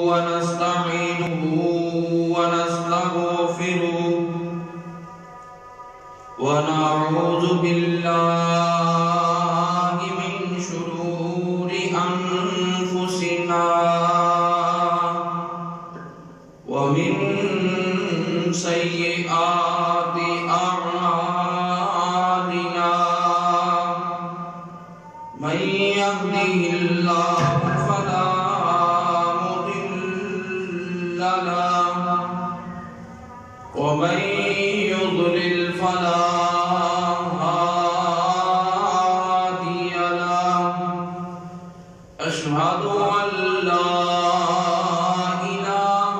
ونستعينه ونستغفره ونعوذ بالله من شرور أنفسنا ومن سيئات أعمالنا من يهده الله فلا ومن يضلل فلا هادي له أشهد أن لا إله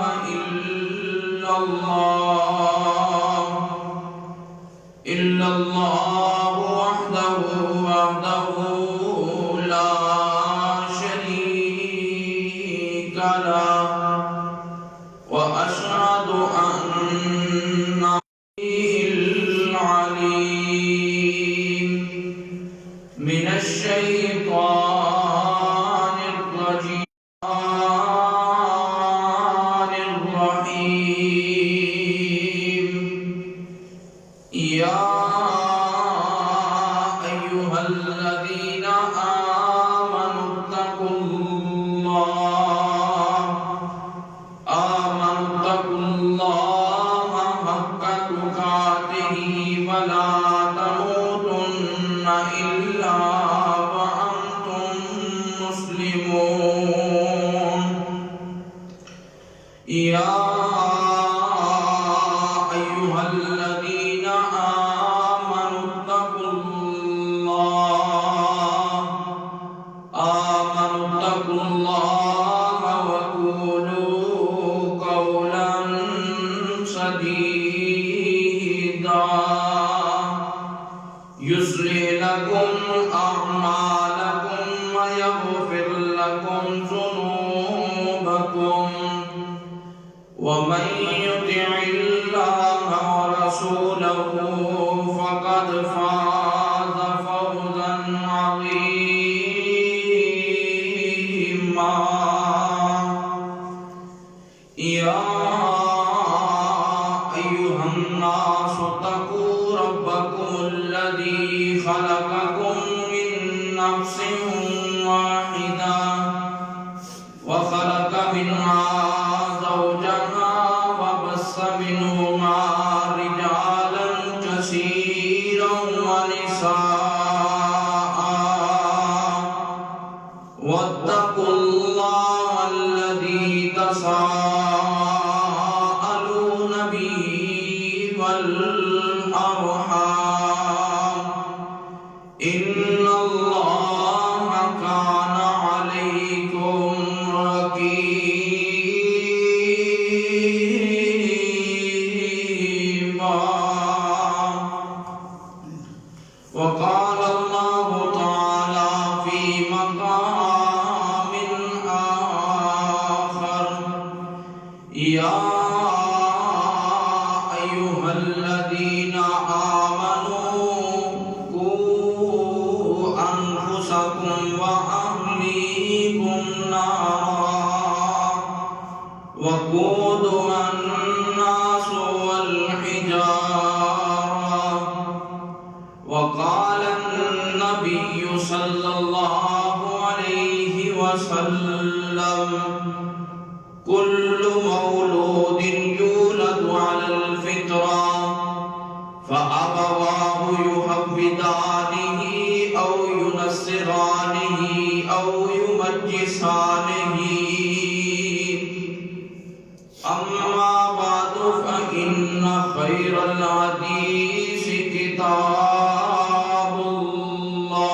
إلا الله وحده لا شريك له وأشهد أن العليم من الشيطان الرجيم الرحيم يا أيها الذين آمنوا اتقوا الله حق تقاته ولا تموتن إلا وأنتم مسلمون يا أيها الذين آمنوا اتقوا الله وقولوا قولا سديدا يصلح لكم أعمالكم ويغفر لكم ذنوبكم ومن يطع الله ورسوله فقد فاز فوزا عظيما يا أيها الناس اتقوا ربكم الذي خلقكم من نفس واحدة وخلق منها زوجها وبث منهما رجالا كثيرا ونساء واتقوا الله الذي تساءلون به والأرحام إن الله كان عليكم رقيبا وقال الله تعالى في مقام آخر يا أيها الذين آمنوا قوا أنفسكم وأهليكم نارا وقودها الناس والحجارة وقال النبي صلى الله عليه وسلم كل مولود يولد على الفطرة فأبواه يهودانه أو ينصرانه أو يمجسانه أما بعد فإن خير الحديث كتاب الله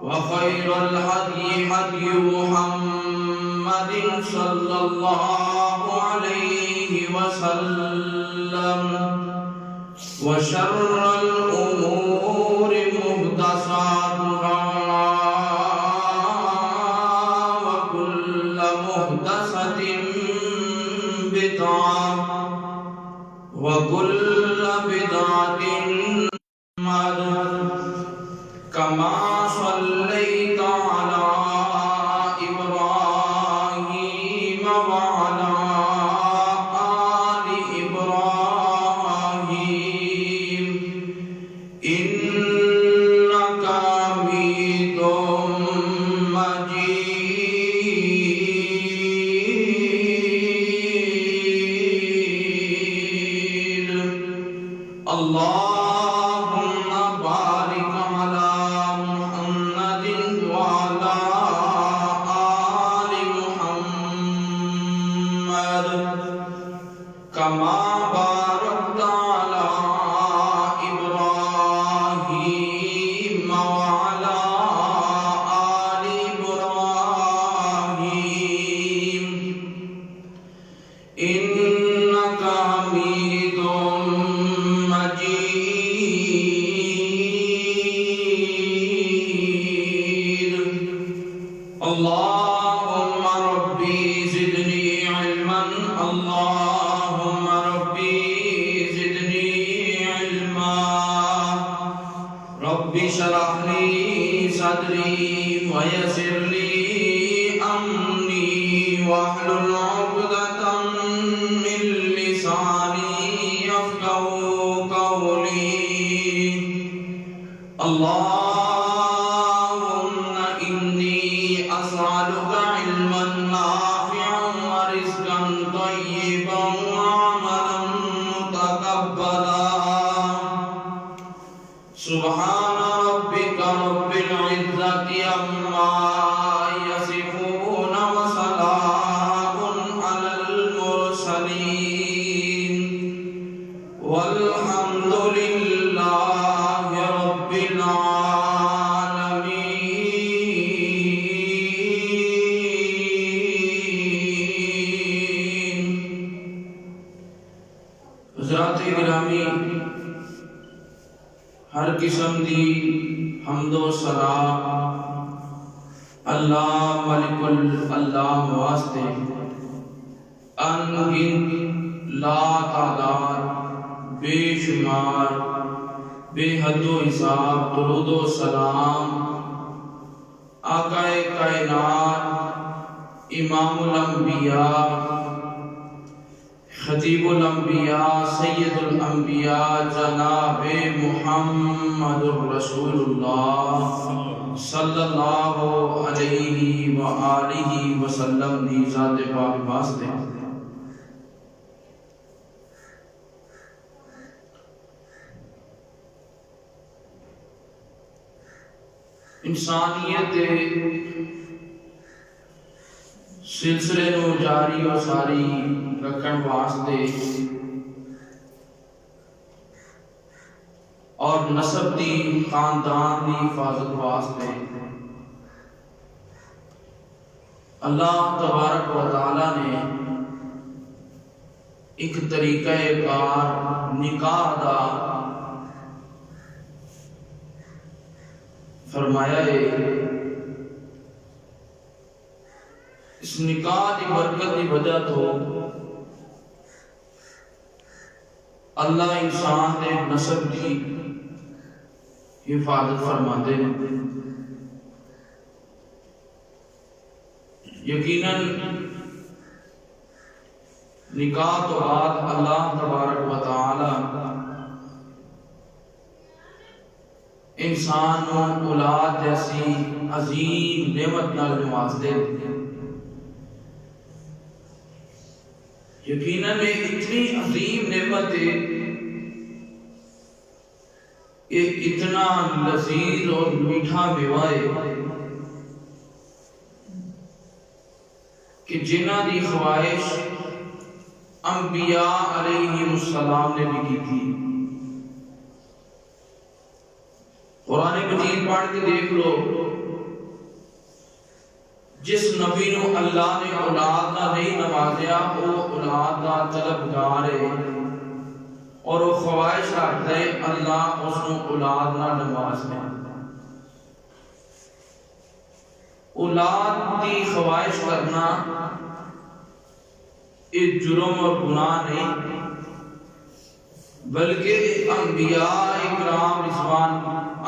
وخير الهدي هدي محمد صلى الله عليه وسلم وشر الأمور محدثاتها وكل محدثة بدعة وكل بدعة كما صليت على إبراهيم اللهم بارك على محمد وعلى آل محمد كما باركت على إبراهيم وعلى آل إبراهيم إنك حميد مجيد. اللهم ربي زدني علما، اللهم ربي زدني علما. ربي اشرح لي صدري ويسر لي أمري واحلل عقدة من لساني يفقهوا قولي. اللهم إني أسألك علما نافعا ورزقا طيبا وعملا متقبلا. سبحان ربك رب العزة عما يصفون وسلام على المرسلين والحمد لله رب العالمين. حضرات گرامی، ہر قسم دی حمد و ثنا اللہ ملک اللہ واسطے انگنت لا تعداد بے شمار بے حد و حساب درود و سلام آقا کائنات امام الانبیاء خطیب الانبیاء سید الانبیاء جناب محمد رسول اللہ صلی اللہ علیہ وآلہ وسلم دی ذات پاک واسطے. انسانیت دے سلسلے نو جاری و ساری رکھن واسطے اور نسب دی خاندان دی حفاظت واسطے اللہ تبارک و تعالی نے ایک طریقہ کار نکاح دا فرمایا ہے. اس نکاح دی برکت دی وجہ تو اللہ انسان دے نسب دی حفاظت فرماتے ہیں. یقیناً نکاح تو بعد اللہ تبارک و تعالی انسان کو اولاد جیسی عظیم نعمت نال نواز دے. یقیناً یہ اتنی عظیم نعمت ہے، یہ اتنا لذیذ اور میٹھا میوہ ہے کہ جنہ دی خواہش انبیاء علیہ السلام نے بھی کی تھی. قرآن مجید پڑھ کے دیکھ لو، جس نبی نو اللہ نے اولاد نہ نہیں نوازیا وہ اولاد کا طلبگار ہے اور وہ خواہش رکھتا ہے اللہ اس نو اولاد نہ نواز دے. اولاد کی خواہش کرنا ایک جرم اور گناہ نہیں، بلکہ انبیاء اکرام رضوان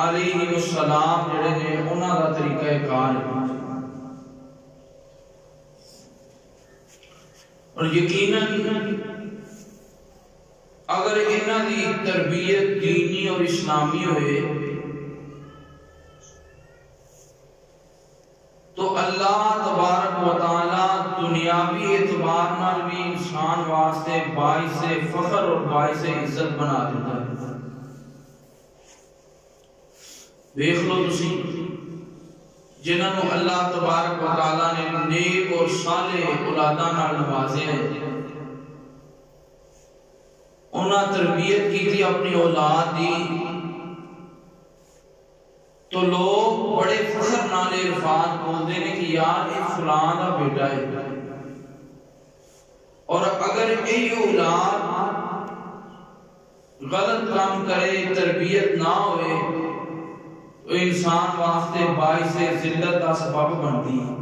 علیہ السلام جڑے نے انہاں دا طریقہ کار ہے. اور یقیناً اگر انہاں دی تربیت دینی اور اسلامی ہوئے تو اللہ تبارک و تعالی دنیاوی اعتبار نال بھی انسان واسطے باعث فخر اور باعث عزت بنا دیتا ہے۔ دیکھ لو تسی جنہاں نو اللہ تبارک و تعالی نے نیک اور صالح اولاداں نال نوازیا ہے، انہاں تربیت کی تھی اپنی اولاد دی، تو لوگ بڑے فخر نال الفاظ بولتے ہیں کہ یار یہ فلان دا بیٹا ہے، اور اگر یہ اولاد غلط کام کرے، تربیت نہ ہوئے، تو انسان واسطے باعث ذلت کا سبب بنتی ہے۔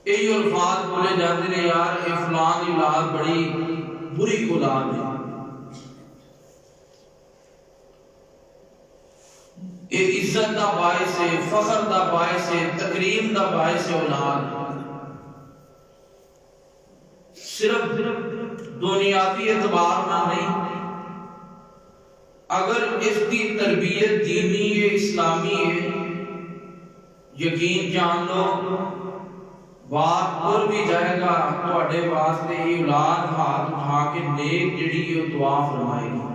یہ الفاظ بولے جاتے ہیں یار یہ فلان دی اولاد بڑی بری اولاد ہے، یہ عزت دا باعث ہے، فخر دا باعث ہے، تکریم دا باعث ہے اولاد۔ صرف دنیاوی اعتبار نہ نہیں، اگر اس کی تربیت دینی ہے، اسلامی ہے، یقین جان لو بات اور بھی جائے گا تواڈے واسطے یہ اولاد ہاتھ اٹھا کے نیک جڑی ہے دعا فرمائے گی۔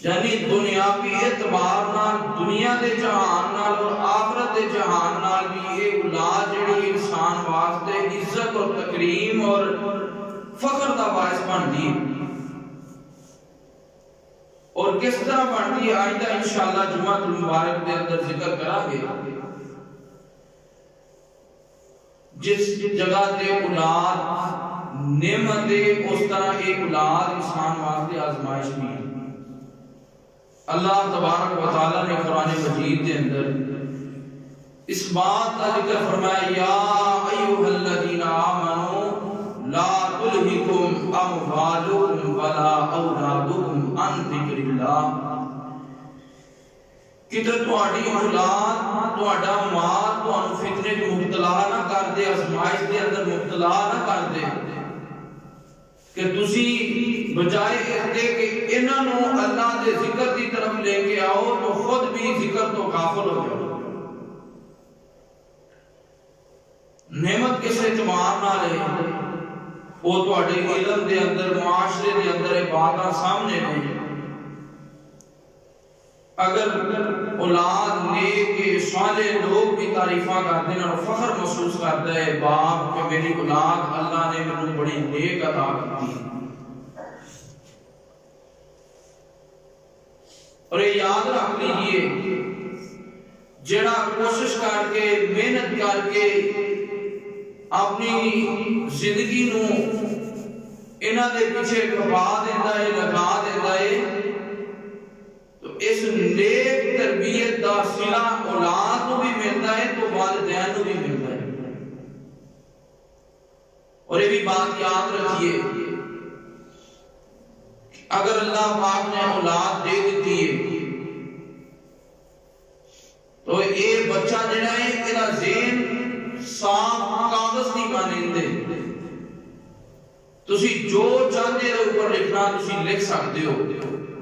یعنی دنیاوی اعتبار نال، دنیا دے جہان نال اور آخرت دے جہان نال بھی یہ اولاد جڑی انسان واسطے عزت اور تکریم اور فخر دا باعث بنتی ہے۔ اور کس طرح بنتی ہے آئندہ انشاءاللہ جمعہ المبارک دے اندر ذکر کرا گے۔ جس جگہ تے اولاد نعمت ہے، اس طرح ایک اولاد انسان واسطے آزمائش بھی ہے۔ اللہ تبارک و تعالی نے قرآن مجید کے اندر اس بات کا ذکر فرمایا، یا ایھا الذین آمنوا لا تلہکم اموالکم ولا اولادکم عن ذکر اللہ، کہ تہاڈی اولاد، تہاڈا مال تہانوں فتنے میں مبتلا نہ کر دے، آزمائش کے اندر مبتلا نہ کر دے، کہ تسی بجائے اس دے کہ انہاں نو اللہ دے ذکر دی طرف لے کے آؤ تو خود بھی ذکر تو غافل ہو جاؤ۔ نعمت کس اعتبار نال ہے، وہ تہاڈے علم دے اندر، معاشرے دے اندر باتاں سامنے نے۔ اگر اولاد نیک صالح لوگ بھی تعریفاں کرتے ہیں اور فخر محسوس کرتا ہے باپ کہ میری اولاد اللہ نے مجھے بڑی نیک عطا کی، اور یہ یاد رکھ لیجئے جڑا کوشش کر کے محنت کر کے اپنی زندگی نو انہاں دے پیچھے کھپا دیندا ہے، لگا دیندا ہے، تو اس نیک تربیت دا صلہ اولاد کو بھی ملتا ہے تو والدین کو بھی ملتا ہے۔ اور یہ بھی بات یاد رکھیے، اگر اللہ پاک نے اولاد دے دیتی ہے تو یہ بچہ جڑا ہے یہ ذہن صاف کاغذ نہیں مانندے، تسی جو چاہتے ہو اوپر لکھنا تسی لکھ سکتے ہو،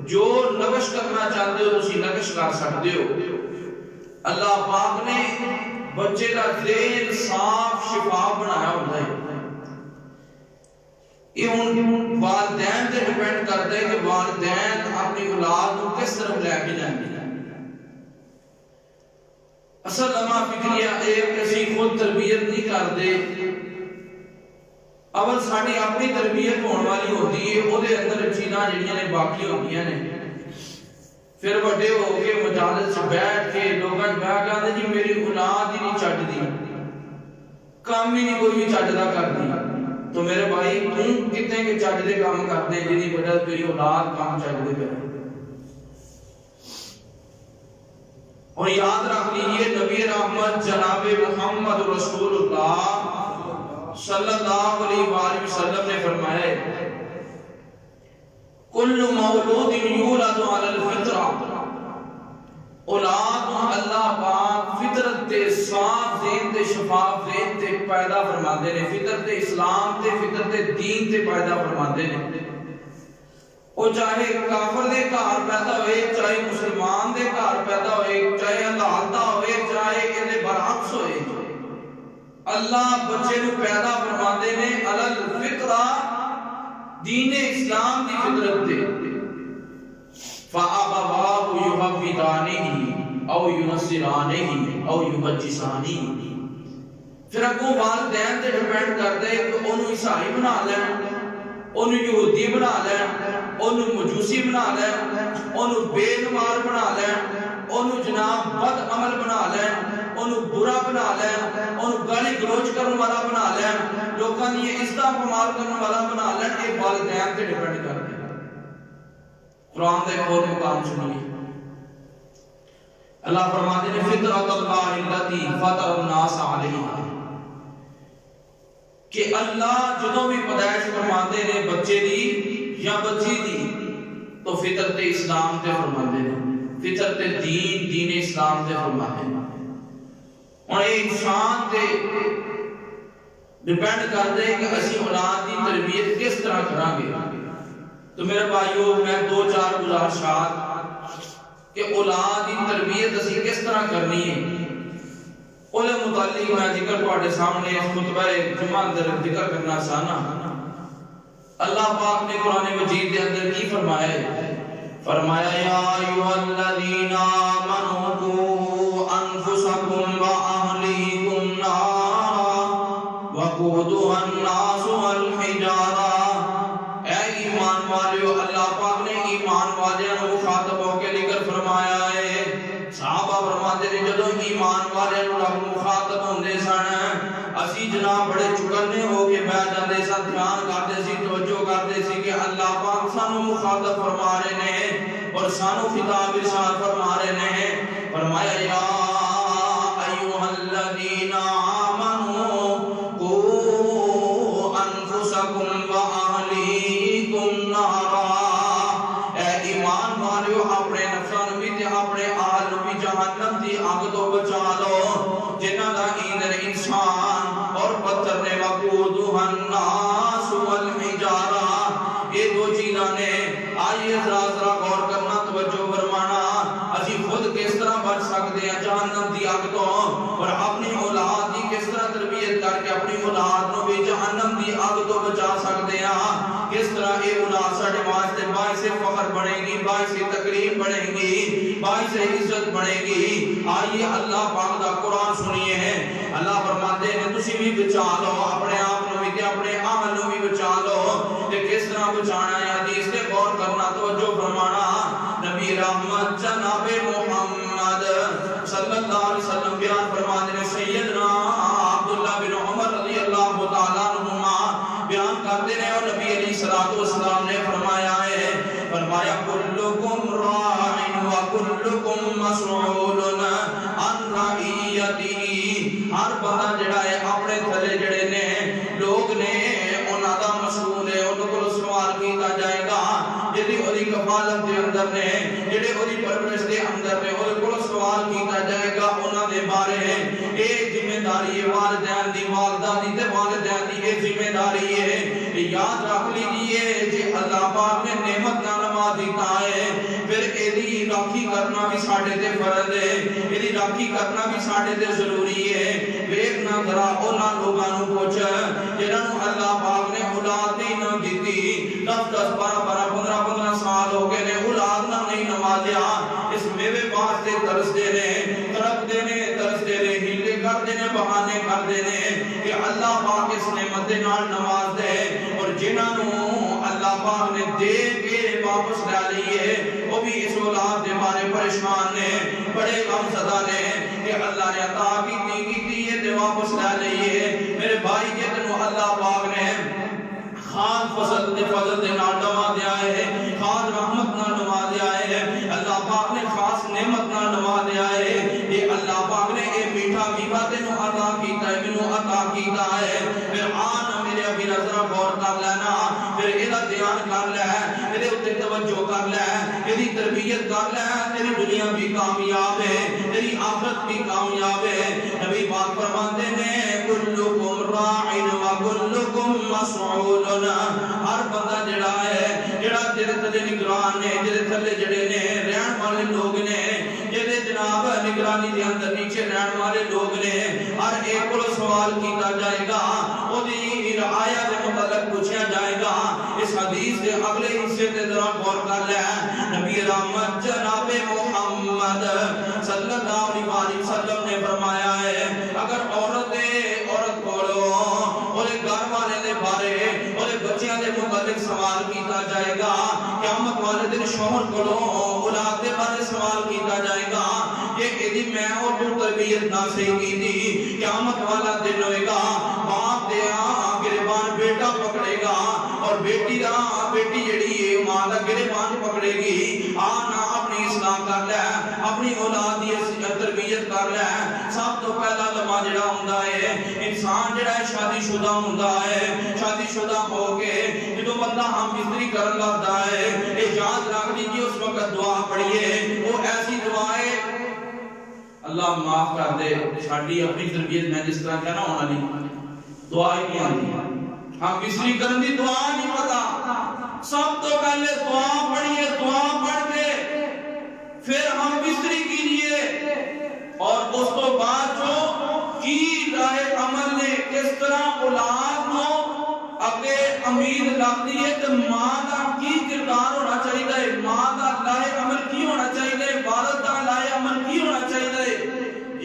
جو نقش کرنا چاہتے ہو تسی نقش کر سکتے ہو۔ اللہ پاک نے بچے کا ذہن صاف شفاف بنایا ہوتا ہے۔ یہ ان والدین سے ڈیپینڈ کرتا ہے کہ والدین اپنی اولاد کو کس طرف لے کے جائیں گے۔ اصل لمحہ فکریہ ایک کسی خود تربیت نہیں کرتے، اول ساڑی اپنی تربیت ہونے والی ہوتی ہے، وہ دے اندر چیزاں جڑیاں نے باقی ہوتی ہیں، پھر بڑے ہو کے مجالس سے بیٹھ کے لوگاں بیٹھ گاندے جی میری اولاد ہی نہیں چڑھ دی، کام ہی نہیں کوئی بھی چڑھ دا کر دی۔ تو میرے بھائی تم کتنے کے چڑھ دے کام کرتے ہیں جنہی وجہ میری اولاد کام چڑھ دے پہ۔ اور یاد رکھ لیجئے نبی رحمت جناب محمد رسول اللہ صلی اللہ علیہ وآلہ وسلم نے فرمایا ہے کل مولود یولد علی الفطرہ، اولاد اللہ پاک فطرت تے صاف ذہن تے شفاف ذہن تے پیدا فرماندے نے، فطرت اسلام تے فطرت دین تے پیدا فرماندے نے۔ وہ چاہے کافر دے گھر پیدا ہوئے، چاہے مسلمان دے گھر پیدا ہوئے، چاہے اللہ ہوئے، چاہے انہیں برعکس اللہ بچے کو پیدا فرماتے نے علل فطرہ دین اسلام دی فطرت تے فَأَبَوَاهُ يُحَوِّدَانِهِ او يُنَصِّرَانِهِ او يُمَجِّسَانِهِ پھر اگوں والدین تے ڈیپینڈ کرتے کہ انہوں عیسائی بنا لین، انہوں یہودی بنا لین، انہوں مجوسی بنا لین، انہوں بے نماز بنا لین، انہوں جناب بد عمل بنا لین، انہوں برا بنا لین، انہوں گالی گلوچ کرنے والا بنا لین، لوگوں نے یہ عزت پمال کرنے والا بنا لین، یہ والدین تے ڈیپینڈ کرتے ہیں۔ قرآن دے ایک اور مقام سنیے، اللہ فرماتے ہیں فطرۃ اللہ التی فطر الناس علیہا، کہ اللہ جدوں بھی پیدائش فرماتے ہیں بچے دی یا بچی دی تو فطرت اسلام تے فرماتے ہیں، فطرت دین اسلام تے فرماتے ہیں۔ اور یہ انسان تے ڈیپینڈ کرتے ہیں کہ اسی اولاد کی تربیت کس طرح کریں گے۔ تو میرے بھائیو میں دو چار گزارشات کہ اولاد کی تربیت اسی کس طرح کرنی ہے اولے متعلق میں ذکر پاڑے سامنے خطبہ جمعہ اندر ذکر کرنا چاہنا۔ اللہ پاک نے قرآن مجید کے اندر کی فرمایا ہے، فرمایا یا ایھا الذین آمنوا قوا انفسکم واہلیکم نارا وقودھا الناس والحجارہ، اے ایمان والیو، اللہ پاک نے ایمان والیاں کو مخاطب ہو کے لکھ کر فرمایا ہے۔ صحابہ فرماتے ہیں جدوں ایمان والے رب مخاطب ہوندے سن اسی جناب بڑے چکنے ہو کے بیٹھ جاندے سن، دھیان کرتے سی، توجہ کرتے سی کہ اللہ پاک سانو مخاطب فرما رہے ہیں اور سانو خطاب ارشاد فرما رہے ہیں۔ فرمایا یا ایھا الذین آمنوا قوا انفسکم واہلیکم نارا، اے ایمان والیو اپنے نفساں بھی تے اپنے آل بھی جہنم دی آگ تو بچا لو جنہاں دا ایندھن انسان اور پتھر نے وقودھا الناس والحجارہ، یہ دو چیزاں نے۔ آئیے ذرا غور کرنا، توجہ فرمانا، اسی خود کس طرح بچ سکتے ہیں جہنم دی آگ تو اور اپنی اولاد دی کس طرح تربیت کر کے اپنی اولاد نو بھی جہنم دی آگ تو بچا سکتے ہیں، کس طرح یہ اولاد ساڈے واسطے باعث فخر بنے گی، باعث تکریم بنے گی، باعث عزت بنے گی۔ آئیے اللہ پاک دا قرآن سنیے ہیں، اللہ فرماتے ہیں تسی بھی بچا لو اپنے آپ نو بھی تے اپنے اہل نو بھی بچا لو، تے کس طرح بچانا ہے حدیث تے غور کرنا، توجہ فرمانا۔ نبی رحمت جناب محمد صلی اللہ علیہ وسلم بیان فرماتے ہیں، سیدنا عبداللہ بن عمر رضی اللہ تعالیٰ عنہما بیان کرتے ہیں اور نبی علیہ الصلوۃ والسلام نے فرمایا ہے، فرمایا کلکم راع وکلکم مسئول عن رعیتہ، ہر بندہ جڑا ہے اپنے تھلے جڑے نے لوگ نے انہاں دا مسئول ہے، انہاں کو سوال کیتا جائے گا، جڑی اودی کفالت دے اندر نے، جڑے اودی پرورش دے اندر نے، اودے کو سوال کیتا جائے گا انہاں دے بارے۔ ایک ذمہ داری ہے والدین دی، والدہ دی تے والدین دی یہ ذمہ داری ہے، یاد رکھ لیجئے کہ اللہ پاک نے نعمت نال نواز دیتا ہے، پھر ایدی راکھی کرنا بھی ساڈے تے فرض ہے، ایدی راکھی کرنا بھی ساڈے تے ضروری ہے۔ ویکھنا ذرا انہاں لوگاں نوں پوچھ جنہاں نوں اللہ پاک نے اولاد نہیں نہ دتی، 10 12 15 سال ہو گئے نے اولاد نہ نہیں نوازیا، اس میوے واسطے ترسدے نے، تڑپدے نے، ترسدے نے، ہیلے کردے نے، بہانے کردے نے کہ اللہ پاک اس نعمت دے نال نواز دے، اور جنہاں نوں اللہ پاک نے دے کے واپس لے لئیے وہ بھی اس اولاد دے بارے پریشان نے، بڑے غم زدہ نے کہ اللہ نے عطا کی ہے تے واپس لے لئیے۔ میرے بھائی جتنوں اللہ پاک نے خاص فضل دے نال نوازیا ہے، خاص رحمت نال نوازیا ہے، اللہ پاک نے خاص نعمت نال نوازیا ہے، یہ اللہ پاک نے اے میٹھا میوہ تینوں عطا کیتا ہے، مینوں عطا کیتا ہے۔ پھر آن میرے ابھی نظر غور کر لینا، پھر ایدہ دھیان کر لے، ایدے اتے توجہ کر لے، ایدی تربیت کر لے، تیری دنیا بھی کامیاب ہے، تیری آخرت بھی کامیاب ہے۔ نبی پاک فرماتے ہیں کلکم راع وکلکم مسئول، ہر بندہ جڑا ہے جڑا تیرے تلے نگران نے، جڑے تھلے جڑے نے رہن والے لوگ نے، جڑے جناب نگرانی دے اندر نیچے رہن والے لوگ نے، ہر ایک کو سوال سوال کیتا جائے گا، وہ دی رعایت دے متعلق پوچھا جائے گا۔ اس حدیث کے اگلے حصے تے ذرا غور کر لیں۔ نبی رحمت جناب محمد صلی اللہ علیہ وسلم نے فرمایا ہے اگر عورت کولو اولے گھر والے دے بارے اولے بچیاں دے متعلق سوال کیتا جائے گا، قیامت والے دن شوہر کولو اولاد دے بارے سوال کیتا جائے گا، یہ ایدی میں اور تو تربیت نہ صحیح کی تھی، قیامت والا دن ہوئے گا، باپ دے گریبان بیٹا پکڑے گا اور بیٹی جڑی ہے ماں دا گریبان پکڑے گی، آنا اپنی اصلاح کر لے، اپنی اولاد دی تربیت کر لے۔ سب تو پہلا لمحہ جڑا ہوندا ہے انسان جڑا ہے شادی شدہ ہوندا ہے، شادی شدہ ہو کے جدو بندہ ہم بستری کرن لگدا ہے، اے یاد رکھ لیجیے اس وقت دعا پڑھیے، وہ ایسی دعا ہے اللہ معاف کر دے ساڈی اپنی تربیت میں جس طرح کہنا ہونا نہیں دعا ہی نہیں آتی، ہم بستری کرن دی دعا نہیں پتا، سب تو پہلے دعا پڑھیے، دعا پڑھ کے پھر ہم بستری کیجئے اور اس تو بعد جو کی راہ عمل نے کس طرح اولاد نو اگے امید لگتی ہے تو ماں دا کی کردار ہونا چاہیے، ماں دا راہ عمل کی ہونا چاہیے، والد دا راہ عمل کی ہونا چاہیے۔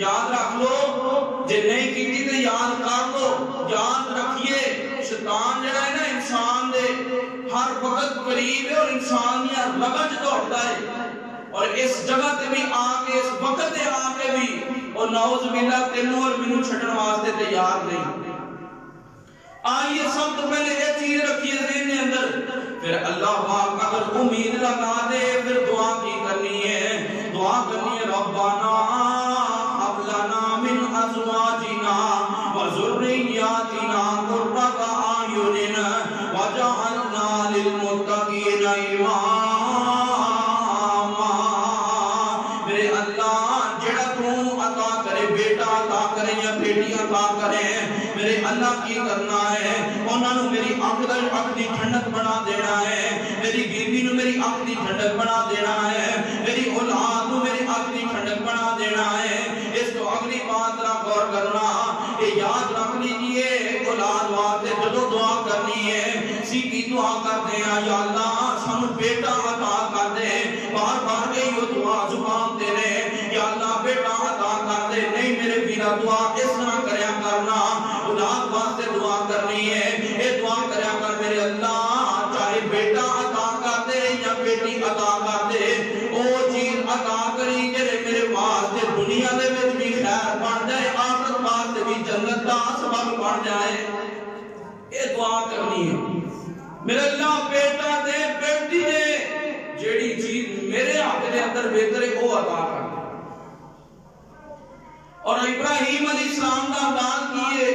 یاد رکھ لو جے نہیں کیتی تو یاد کر لو، یاد رکھیے شیطان جڑا ہے نا انسان دے ہر وقت قریب ہے اور انسان یا لگج دوڑتا ہے، اور اس جگہ تے بھی آکے اس وقت تے آکے بھی اور نعوذ باللہ تینوں اور منو چھٹن واسطے تیار نہیں۔ آئیے سب تو پہلے یہ چیز رکھیے ذہن کے اندر، پھر اللہ پاک اگر امید لگا دے پھر دعا کی کرنی ہے، دعا کرنی ہے ربنا هب لنا من ازواجنا وذرياتنا قرة اعين واجعلنا للمتقين اماما۔ میرے اللہ جڑا تو عطا کرے بیٹا عطا کرے یا بیٹی عطا کرے، میرے اللہ کی کرنا ہے انہاں نو میری آنکھ دی ٹھنڈک بنا دینا ہے، میری بیوی نو میری آنکھ دی ٹھنڈک بنا دینا ہے، میری اولاد نو میری آنکھ دی ٹھنڈک بنا دینا ہے۔ اس تو اگلی بات ذرا غور کرنا، یہ یاد رکھ لیجئے اولاد واسطے جدو دعا کرنی ہے سیدھی دعا کرتے ہیں یا اللہ سانو بیٹا عطا کر دے، بار بار یہ دعا زبان تے رہے یا اللہ بیٹا عطا کر دے، نہیں میرے پیرا دعا اس طرح کریا کرنا، اولاد واسطے دعا کرنی ہے، اے دعا کریا کر میرے اللہ چاہے بیٹا عطا کر دے یا بیٹی عطا کر دے، او چیز عطا کری جڑے میرے واسطے دنیا دے وچ بھی خیر بن جائے، آخرت واسطے بھی جنت دا سبب بن جائے، اے دعا کرنی ہے۔ میرے اللہ بیٹا دے بیٹی دے جیڑی چیز میرے حق دے اندر بہتر ہے وہ عطا کر دے۔ اور ابراہیم علیہ السلام کا اولاد کیے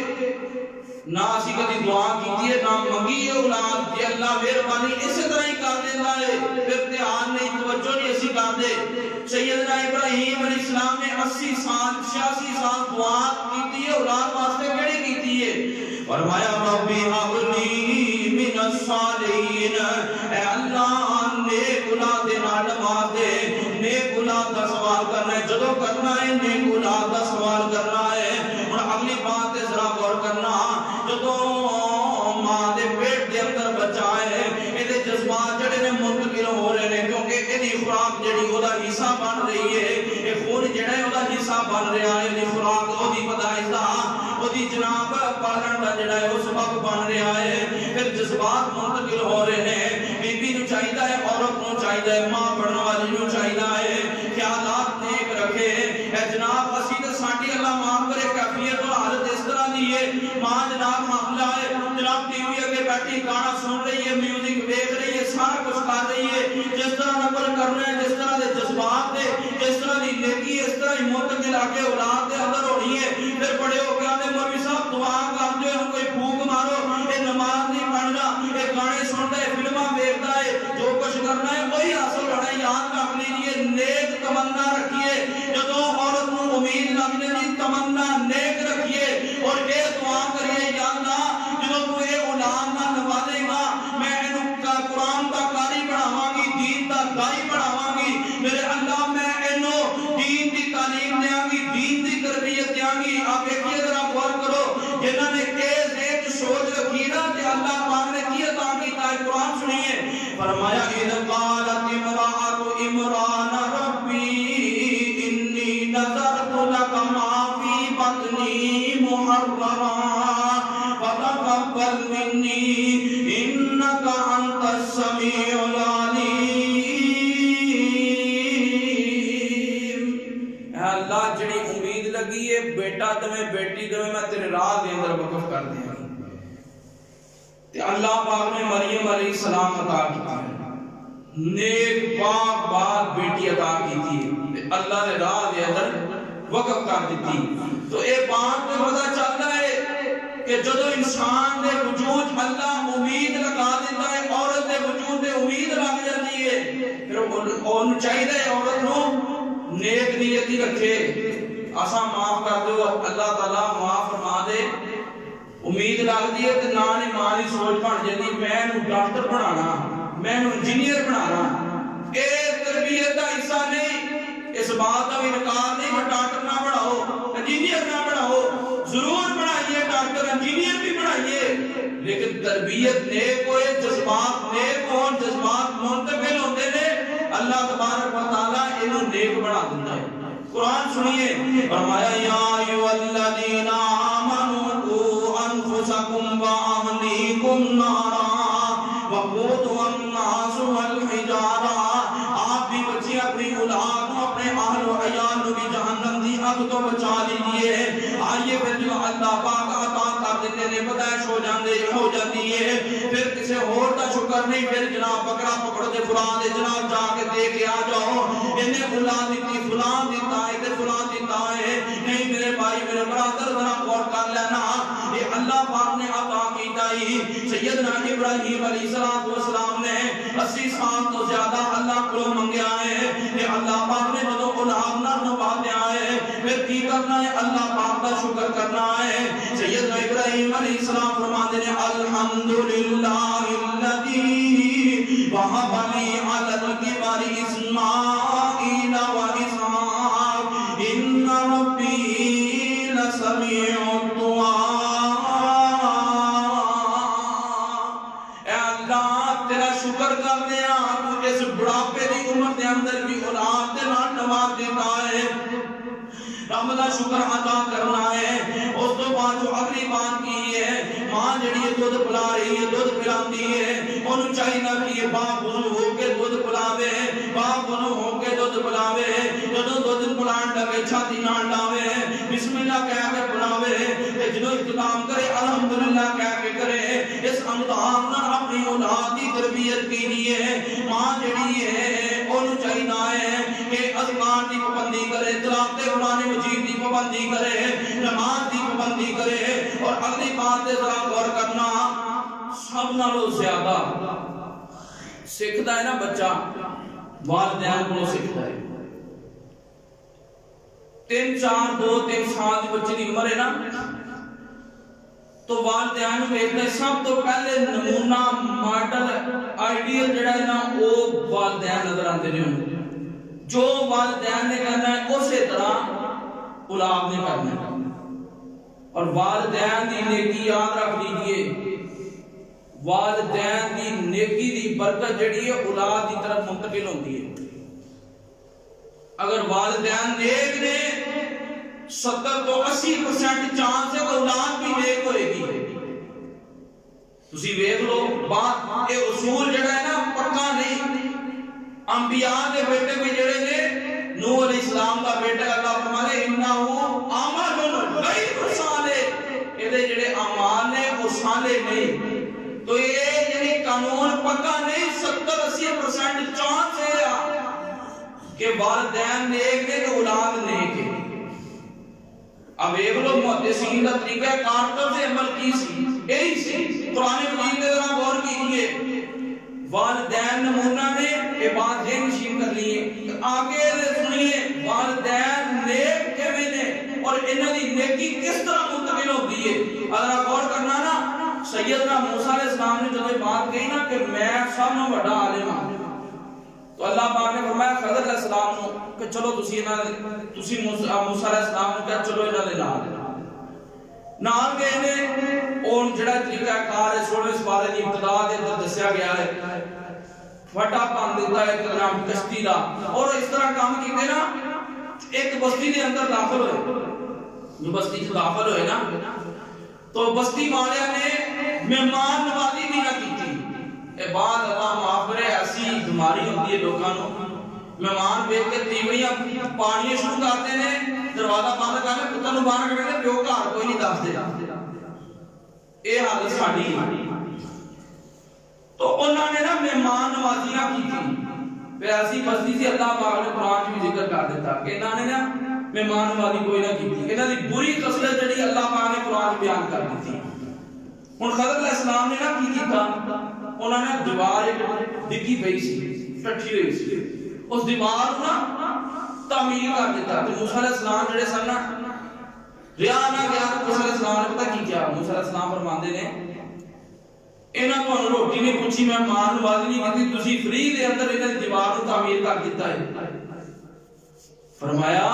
نہ اسی کدی دعا کیتی ہے نہ منگی ہے اولاد، کہ اللہ مہربانی اسی طرح ہی کر دینا ہے، پھر دھیان نہیں توجہ نہیں اسی کر دے۔ سیدنا ابراہیم علیہ السلام نے 80 سال 86 سال دعا کیتی ہے اولاد واسطے، کیڑی کیتی ہے؟ فرمایا ربی ہب لی من الصالحین، اے اللہ نیک اولاد نال نواز دے، نیک اولاد دا سوال کرنا ہے، جدو کرنا ہے نیک اولاد دا سوال کرنا ہے۔ اور اگلی بات ہے ذرا غور کرنا، جدو ماں دے پیٹ دے اندر بچہ ہے ایدے جذبات جڑے نے منتقل ہو رہے ہیں، کیونکہ ایدی خوراک جڑی او دا حصہ بن رہی ہے، اے خون جڑا ہے او دا حصہ بن رہا ہے، ایدی خوراک او دی پیدائش او دی جناب پالن دا جڑا ہے او سبب بن رہا ہے، پھر جذبات منتقل ہو رہے ہیں۔ بی بی نو چاہیے ہے، عورت نو چاہیے ہے، ماں بڑھنے والی نو چاہیے ہے خیالات نیک رکھے۔ اے جناب اسی تے ساڈی اللہ معاف کرے کیفیت اور حالت اس طرح دی ہے، ماں جناب معاملہ ہے جناب ٹی وی اگے بیٹھی گانا سن رہی ہے، میوزک دیکھ رہی ہے، سارا کچھ کر رہی ہے، جس طرح نقل کرنا ہے، جس طرح دے جذبات دے، جس طرح دی نیکی اس طرح ہی منتقل آگے اولاد دے اندر ہونی ہے۔ پھر بڑے ہو کے آنے مولوی صاحب دعا کرتے ہو کوئی پھونک مارو، یہ نماز نہیں پڑھنا، یہ گانے سنتا ہے، فلماں دیکھتا ہے، جو کچھ کرنا ہے وہی حاصل ہونا ہے، جنہوں نے اس ذہن سوچ رکھی نا کہ اللہ پاک نے کی عطا کیتا ہے. قرآن سنیے فرمایا اذ قالت امرأۃ عمران ربی انی نذرت لک ما فی بطنی محررا فتقبل منی انک انت السمیع العلیم. اے اللہ جڑی امید لگی ہے بیٹا تمہیں بیٹی تمہیں میں تیرے راہ دے اندر وقف کر دیا. اللہ پاک نے مریم علیہ السلام عطا کی تھی, نیک پاک بات بیٹی عطا کی تھی, اللہ نے راہ دے اندر وقف کر دیتی. تو اے بات میں پتہ چلتا ہے کہ جدو انسان دے وجود اللہ امید لگا دیتا ہے, عورت دے وجود دے امید لگ جاتی ہے, پھر ان چاہیے عورت نو نیک نیتی رکھے. آسا معاف کر دو, اللہ تعالیٰ معاف فرما دے. امید لگتی ہے تو نہ ماں کی سوچ بن جاتی میں ڈاکٹر بنانا, میں انجینئر بنانا. اے تربیت کا حصہ نہیں, اس بات کا بھی انکار نہیں کہ ڈاکٹر نہ بناؤ انجینئر نہ بناؤ, ضرور بنائیے ڈاکٹر انجینئر بھی بنائیے, لیکن تربیت نیک ہوئے, جذبات نیک ہون, جذبات منتقل ہوتے ہیں, اللہ تبارک و تعالیٰ انہوں نیک بنا دیتا ہے. قرآن سنیے فرمایا یا ایھا الذین آمنوا قوا انفسکم واہلیکم نارا وقودھا الناس والحجارہ. آپ بھی بچے اپنی اولاد کو, اپنے اہل و عیال کو بھی جہنم دی آگ تو بچا لیجئے. آئیے پھر جو اللہ پاک عطا کر دیتے ہیں پیدائش ہو جاتی ہے, پھر کسی اور کا شکر نہیں, پھر جناب پکڑا پکڑو دے فلاں دے جناب جا کے دے کے آ جاؤ, انہیں فلاں دیتی فلاں دیتا ہے تے فلاں دیتا ہے. نہیں میرے بھائی میرے برادر ذرا غور کر لینا, یہ اللہ پاک نے عطا کیتا ہی. سیدنا ابراہیم علیہ السلام نے 80 سال تو زیادہ اللہ کو منگیا ہے کہ اللہ پاک نے جو اولاد نہ نوازیا ہے, پھر کی کرنا ہے اللہ پاک کا شکر کرنا ہے. سیدنا ابراہیم علیہ السلام فرماتے ہیں الحمدللہ الذی وہب لی علی الکبر اسماعیل و اسحاق ان ربی لسمیع الدعاء. اے اللہ تیرا شکر کرنے تو اس بڑھاپے دی عمر دے اندر بھی اولاد دے نال نواز دیتا ہے. رب دا شکر ادا کرنا ہے. اس تو بعد جو اگلی بات کی ہے, ماں جڑی دودھ پلا رہی ہے, دودھ پلاندی ہے, انہوں چاہیے کہ یہ باپ وضو ہو کے دودھ پلاوے, باپ وضو ہو کے دودھ پلاوے, جدوں دودھ پلان لگے چھاتی نال لاوے, بسم اللہ کہہ کے پلاوے, جدوں اختتام کرے الحمدللہ کہہ کے کرے. اس انداز نال اپنی اولاد کی تربیت کیجیے. ماں جڑی ہے انہوں چاہیے کہ اذکار کی پابندی کرے, تلاوت قرآن مجید کی پابندی کرے, نماز کی پابندی کرے. اور اگلی بات ذرا غور کرنا, سب نالوں زیادہ سیکھتا ہے نا بچہ والدین کو سیکھتا ہے. 3 4 2 3 سال کی بچے کی عمر ہے نا, تو والدین ویکھتے سب تو پہلے نمونہ ماڈل آئیڈیل جڑا ہے نا وہ والدین نظر آتے ہیں. جو والدین نے کرنا ہے اسی طرح اولاد نے کرنا ہے. اور والدین دی نیکی یاد رکھ لیجئے, والدین دی نیکی دی برکت جڑی ہے اولاد دی طرف منتقل ہوتی ہے. اگر والدین نیک نے 70 تو 80% چانس ہے اولاد بھی نیک ہوئے گی. تسی ویکھ لو بات اے اصول جڑا ہے نا پکا نہیں. انبیاء کے بیٹے بھی جڑے نے, نوح علیہ السلام کا بیٹا اللہ فرماتے انہو عمل غیر صالح, اے جڑے اعمال نے وہ صالح نہیں. تو یہ یعنی قانون پکا نہیں, 70-80% چانس ہے کہ والدین نیک نے کہ اولاد نیک ہے. اب ایک لوگ محدثین کا طریقہ کارکر سے عمل کی سی, یہی سی. قرآن مجید میں ذرا غور کیجیے, والدین نمونہ نے یہ بات یہ نشین کر لیے. آگے سنیے والدین نیک کیویں نے اور انہاں دی نیکی کس طرح منتقل ہوتی ہے. اگر غور کرنا نا, سیدنا موسیٰ علیہ السلام نے جب بات کہی نا کہ میں سب نو بڑا عالم ہوں, تو اللہ پاک نے فرمایا خضر علیہ السلام نو کہ چلو تسی موسیٰ علیہ السلام نے کہا چلو انہاں دے نال گئے نے. جڑا طریقہ کار ہے 16 سپارے دی ابتدا دے اندر دسیا گیا ہے وٹا بن دیتا ہے کلام کشتی دا اور اس طرح کام کیتے نا ایک بستی دے اندر داخل ہوئے جو بستی سے داخل ہوئے نا تو بستی والے نے مہمان نوازی نہیں نہ کی اے بعد اللہ معاف کرے ایسی بیماری ہوتی ہے لوگوں کو مہمان بیٹھ کے تیوڑیاں پانی شروع کرتے ہیں دروازہ بند کر کے پتر نو باہر کڈ کے پیو گھر کوئی نہیں دسدے اے حالت ساڈی تو انہوں نے نا مہمان نوازی نہ کی پھر ایسی بستی سے اللہ پاک نے قرآن میں ذکر کر دیتا کہ انہوں نے نا مہمان نوازی کوئی نہ کی انہوں نے بری خصلت جڑی اللہ پاک نے قرآن بیان کر دی تھی ہن خضر علیہ السلام نے نا کی کیتا انہوں نے دیوار ایک ڈگی پئی سی ٹٹھی ہوئی سی اس دیوار کو نا تعمیر کر دیتا تو موسیٰ علیہ السلام جڑے سن نا ریا نہ گیا تو موسیٰ علیہ السلام نے پتہ کی کیا موسیٰ علیہ السلام فرماندے نے انہاں تو روٹی نہیں پوچھی میں مان نوازی نہیں کیتی تسی فری دے اندر انہاں دی دیوار کو تعمیر کر دیتا ہے فرمایا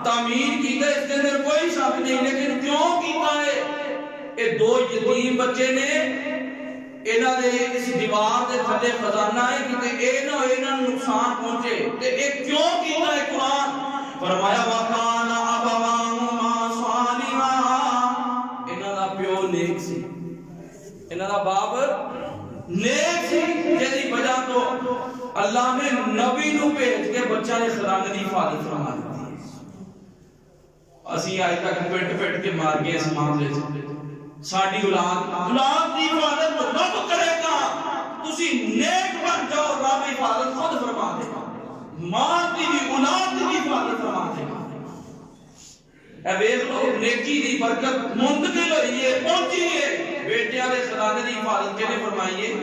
تعمیر کیتا اس کے اندر کوئی شک نہیں لیکن کیوں کیتا ہے اے دو یتیم بچے نے انہاں دے اس دیوار دے تھلے خزانہ ہے کہ اے نہ انہاں نوں نقصان پہنچے تے اے کیوں کیتا ہے قرآن فرمایا وکان ابواہما صالحا انہاں دا پیو نیک سی انہاں دا باپ نیک سی جدی وجہ تو اللہ نے نبی نو بھیج کے بچہ نے خزانے دی حفاظت فرما دی اسی آج تک پٹ کے مار گئے اس معاملے سے ساڈی اولاد دی حفاظت رب کرے گا تسی نیک بن جاؤ رب حفاظت خود فرما دے گا ماں دی اولاد دی حفاظت فرما دے گا اے ویکھ لو نیکی دی برکت منتقل ہوئی ہے پہنچی ہے بیٹیاں دے خزانے دی حفاظت کنے فرمائی ہے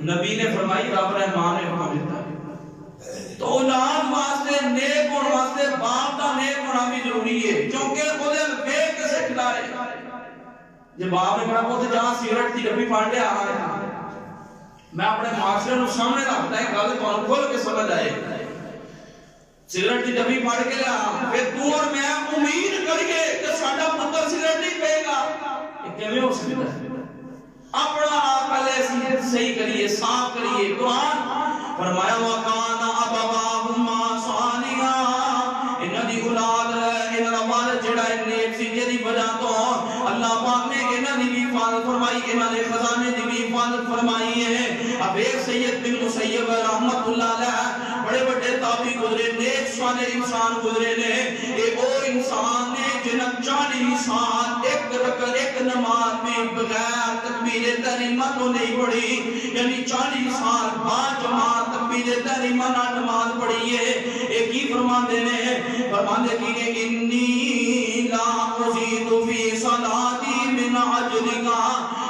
نبی نے فرمائی رب رحمان نے حکم دیتا ہے تو اولاد واسطے نیک ہونے واسطے باپ دا نیک ہونا بھی ضروری ہے کیونکہ وہ دے دیکھ کے سکھدا ہے جب باپ نے کہا وہ جہاں سگریٹ کی ڈبی پھاڑ لیا میں اپنے معاشرے نو سامنے رکھتا ہے گل کون کھول کے سمجھ آئے سگریٹ کی ڈبی پھاڑ کے لیا پھر تو اور میں امید کریے کہ ساڈا پتر سگریٹ نہیں پے گا یہ کیویں ہو سکتا ہے اپنا آپ پہلے صحیح کریے صاف کریے قرآن فرمایا وکان ابواہما صالحا انہاں دی اولاد انہاں دا والد جڑا ہے نیک سی جدی وجہ تو اللہ پاک نے انہاں دی بھی حفاظت فرمائی انہاں دے خزانے دی بھی حفاظت فرمائی ہے اب ایک سید بن مسیب رحمت اللہ علیہ بڑے بڑے تابعی گزرے نیک صالح انسان گزرے نے اے او انسان نے جنہاں 40 سال ایک رکعت ایک نماز میں بغیر تکبیر تحریمہ تو نہیں پڑھی یعنی 40 سال بعد جماعت تکبیر تحریمہ نہ نماز پڑھی ہے ایک ہی فرماندے کہ انی لا ازید فی صلاتی من اجلکا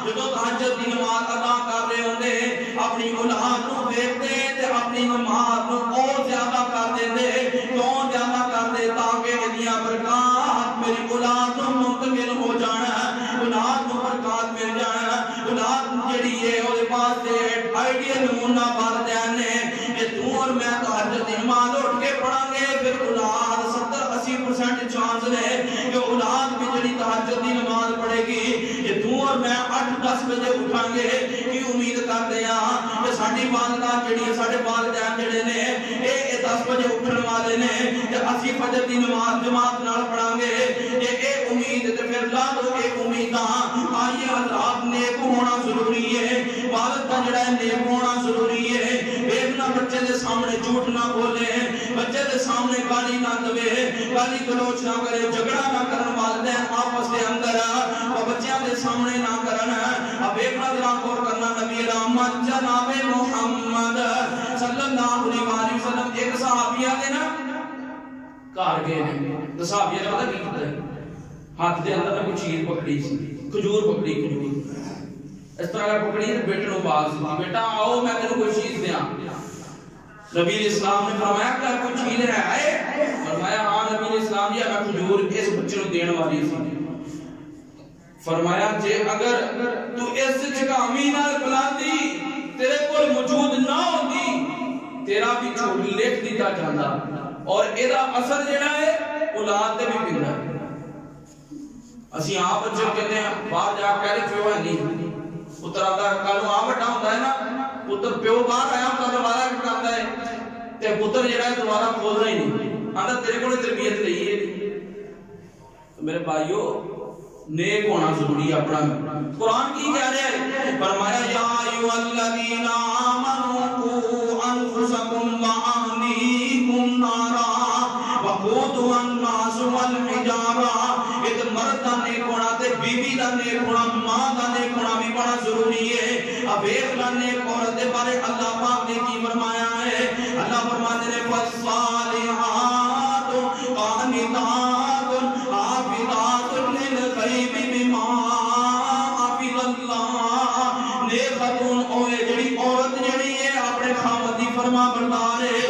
جو تہجد کی نماز ادا کر رہے ہوندے اپنی اولاد کو دیکھتے تے اپنی نماز کو اور زیادہ کر دیندے کیوں زیادہ کر دے تاکہ ادیاں برکات میری اولاد کو منتقل ہو جانا اولاد کو برکات مل جانا اولاد جڑی ہے او دے پاس تے آئیڈیا نمونہ والدین نے کہ تو اور میں تہجد کی نماز اٹھ کے پڑھاں گے پھر اولاد 70-80% چانس ہے کہ اولاد بھی جڑی تہجد کی نماز پڑھے گی کہ تو اور میں 8-10 بجے اٹھاں گے کی امید کرتے ہیں کہ ساڈی والدہ جڑی ہے ساڈے والدین جڑے نے اے 10 بجے اٹھن والے نے تے اسی فجر دی نماز جماعت نال پڑھاں گے اے امید تے پھر لا دو اے امیداں آئیے حضرات نیک ہونا ضروری ہے والدہ جڑا ہے نیک ہونا ضروری ہے بیٹنا بچے دے سامنے جھوٹ نہ بولے بچے دے سامنے گالی نہ دے گالی گلوچ نہ کرے جھگڑا نہ کرن والدین آپس دے اندر اور بچیاں دے سامنے نہ کرن اب ایک نظر غور کرنا نبی رحمت جناب محمد صلی اللہ علیہ وسلم ایک صحابیہ دے نا گھر گئے نے تو صحابیہ نے پتہ کی کیتا ہے ہاتھ دے اندر کوئی چیز پکڑی سی کھجور پکڑی کھجور اس طرح پکڑی تے بیٹے نو باز دی بیٹا آؤ میں تینوں کوئی چیز دیاں نبی اسلام نے فرمایا کیا کوئی چیز ہے فرمایا ہاں نبی اسلام جی میں کھجور اس بچے نو دین والی سی فرمایا جے اگر تو اس چکامی نال بلاندی تیرے کول موجود نہ ہوندی تیرا بھی چھوٹ لکھ دیتا جاندا اور ایدا اثر جڑا ہے اولاد تے بھی پیندا ہے اسی آپ بچے کہتے ہیں باہر جا کے کہتے پیو ہے نہیں پتر آتا ہے کل آپ بڑا ہوتا ہے نا پتر پیو باہر آیا ہوتا ہے دوبارہ کٹاتا ہے تے پتر جڑا ہے دوبارہ کھولنا ہی نہیں آتا تیرے کو تربیت لئی ہے میرے بھائیو نیک ہونا ضروری ہے اپنا قرآن کی کہہ رہے ہیں فرمایا یا ایھا الذین آمنوا قوا انفسکم واہلیکم نارا وقودها الناس والحجارہ ایک مرد دا نیک ہونا تے بیوی دا نیک ہونا ماں دا نیک ہونا بھی بڑا ضروری ہے اب ایک دا نیک عورت دے بارے اللہ پاک نے کی فرمایا ہے اللہ فرماتے ہیں فالصالحات قانتات حافظات للغیب بما حفظ اللہ نیک خاتون اوے جڑی عورت جڑی ہے اپنے خاوند دی فرما بردار ہے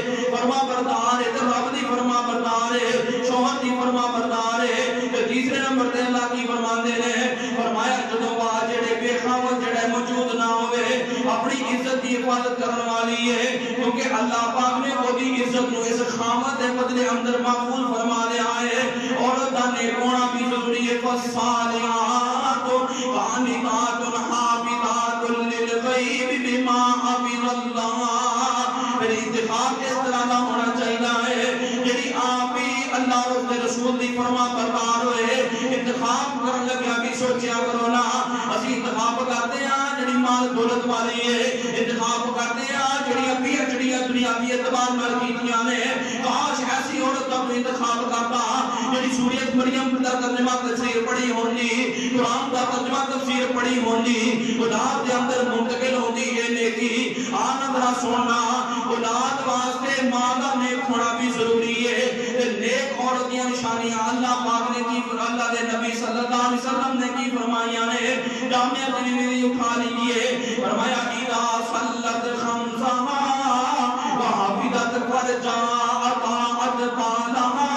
تے رب دی فرما بردار ہے شوہر دی فرما بردار ہے تے تیسرے نمبر تے اللہ کی فرماندے نے فرمایا جدوں وا جڑے بے خاوند جڑے موجود نہ ہوئے اپنی عزت کی حفاظت کرنے والی ہے کیونکہ اللہ پاک نے وہ دی عزت نو اس خاوند دے بدلے اندر محفوظ فرما لیا ہے عورت دا نیک ہونا بھی ضروری ہے فالصالحات قانتات حافظات للغیب بما حفظ اللہ پھر انتخاب اس طرح کا ہونا چاہیے ہے جڑی آپ ہی اللہ اور رسول دی فرما بردار ہوئے انتخاب کرن لگا بھی سوچیا کرو نا اسی انتخاب کرتے ہیں جڑی مال دولت والی ہے انتخاب کرتے ہیں جڑی پی ایچ ڈی دنیاوی اعتبار نال کیتیاں نے کاش ایسی عورت کا انتخاب کرتا جڑی سورۃ مریم دا ترجمہ تفسیر پڑھی ہونی قرآن دا ترجمہ تفسیر پڑھی ہونی اولاد دے اندر منتقل ہوندی ہے نیکی آنند را سننا اولاد واسطے ماں دا نیک ہونا بھی ضروری ہے تے نیک عورت دیاں نشانیاں اللہ پاک نے کی اللہ دے نبی صلی اللہ علیہ وسلم نے کی فرمائیاں نے جامعہ ترمذی اٹھا لیجئے فرمایا اذا صلت خمسها وحفظت فرجها اطاعت بالها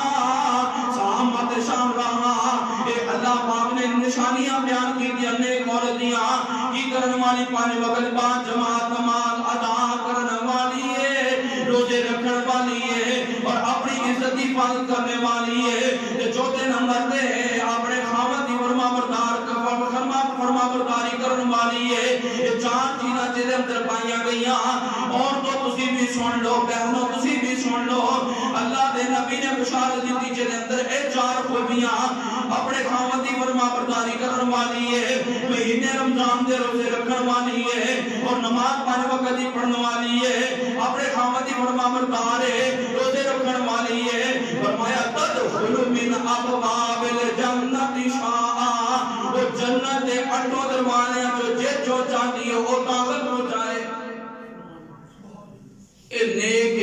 صامت شهرها اے اللہ پاک نے نشانیاں بیان کی دی نیک عورت دیاں کی کرن والی پانچ وقت بعد جماعت نماز ادا کرن والی ہے روزے رکھن والی ہے اور اپنی عزت کی حفاظت کرنے والی ہے چوتھے نمبر پہ ہے اپنے خاوند کی فرما برداری کرنے والی ہے یہ چار چیزاں جہدے اندر پائیاں گئیاں اور تو تسی بھی سن لو بہنوں تسی بھی سن لو اللہ دے نبی نے بشارت دی جہدے اندر اے چار خوبیاں اپنے خاوند کی فرما برداری کرنے والی ہے مہینے رمضان دے روزے رکھن والی ہے اور نماز پانچ وقت دی پڑھنے والی ہے اپنے خاوند کی فرما بردار ہے روزے رکھن والی ہے فرمایا تدخل من ابواب الجنت شاء وہ جنت دے اٹھوں دروازے جو چاہتی ہے وہ داخل ہو جائے اے نیک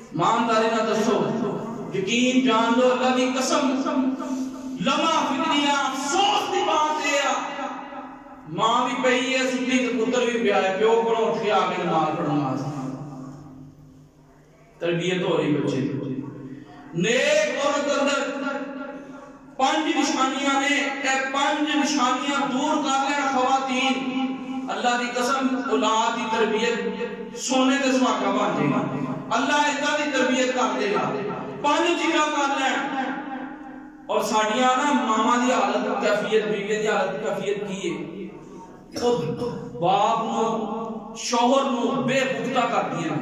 ایمانداری نہ دسو یقین جان لو اللہ کی قسم لمحہ فکریہ افسوس دی بات ہے ماں بھی پئی ہے سٹی تے پتر بھی پیا ہے پیو کو اٹھ کے آ کے نماز پڑھنا تربیت ہو رہی بچے نیک عورت اندر پانچ نشانیاں نے اے پانچ نشانیاں دور کر لیں خواتین اللہ دی قسم اولاد دی تربیت سونے دے سواگا بن جائے گا اللہ ادھا دی تربیت کر دے گا پانچ چیزاں کر لیں اور ساڑیاں نا ماما دی حالت کیفیت بیوی دی حالت کیفیت کی ہے خود باپ نو شوہر نو بے پختہ کر دیا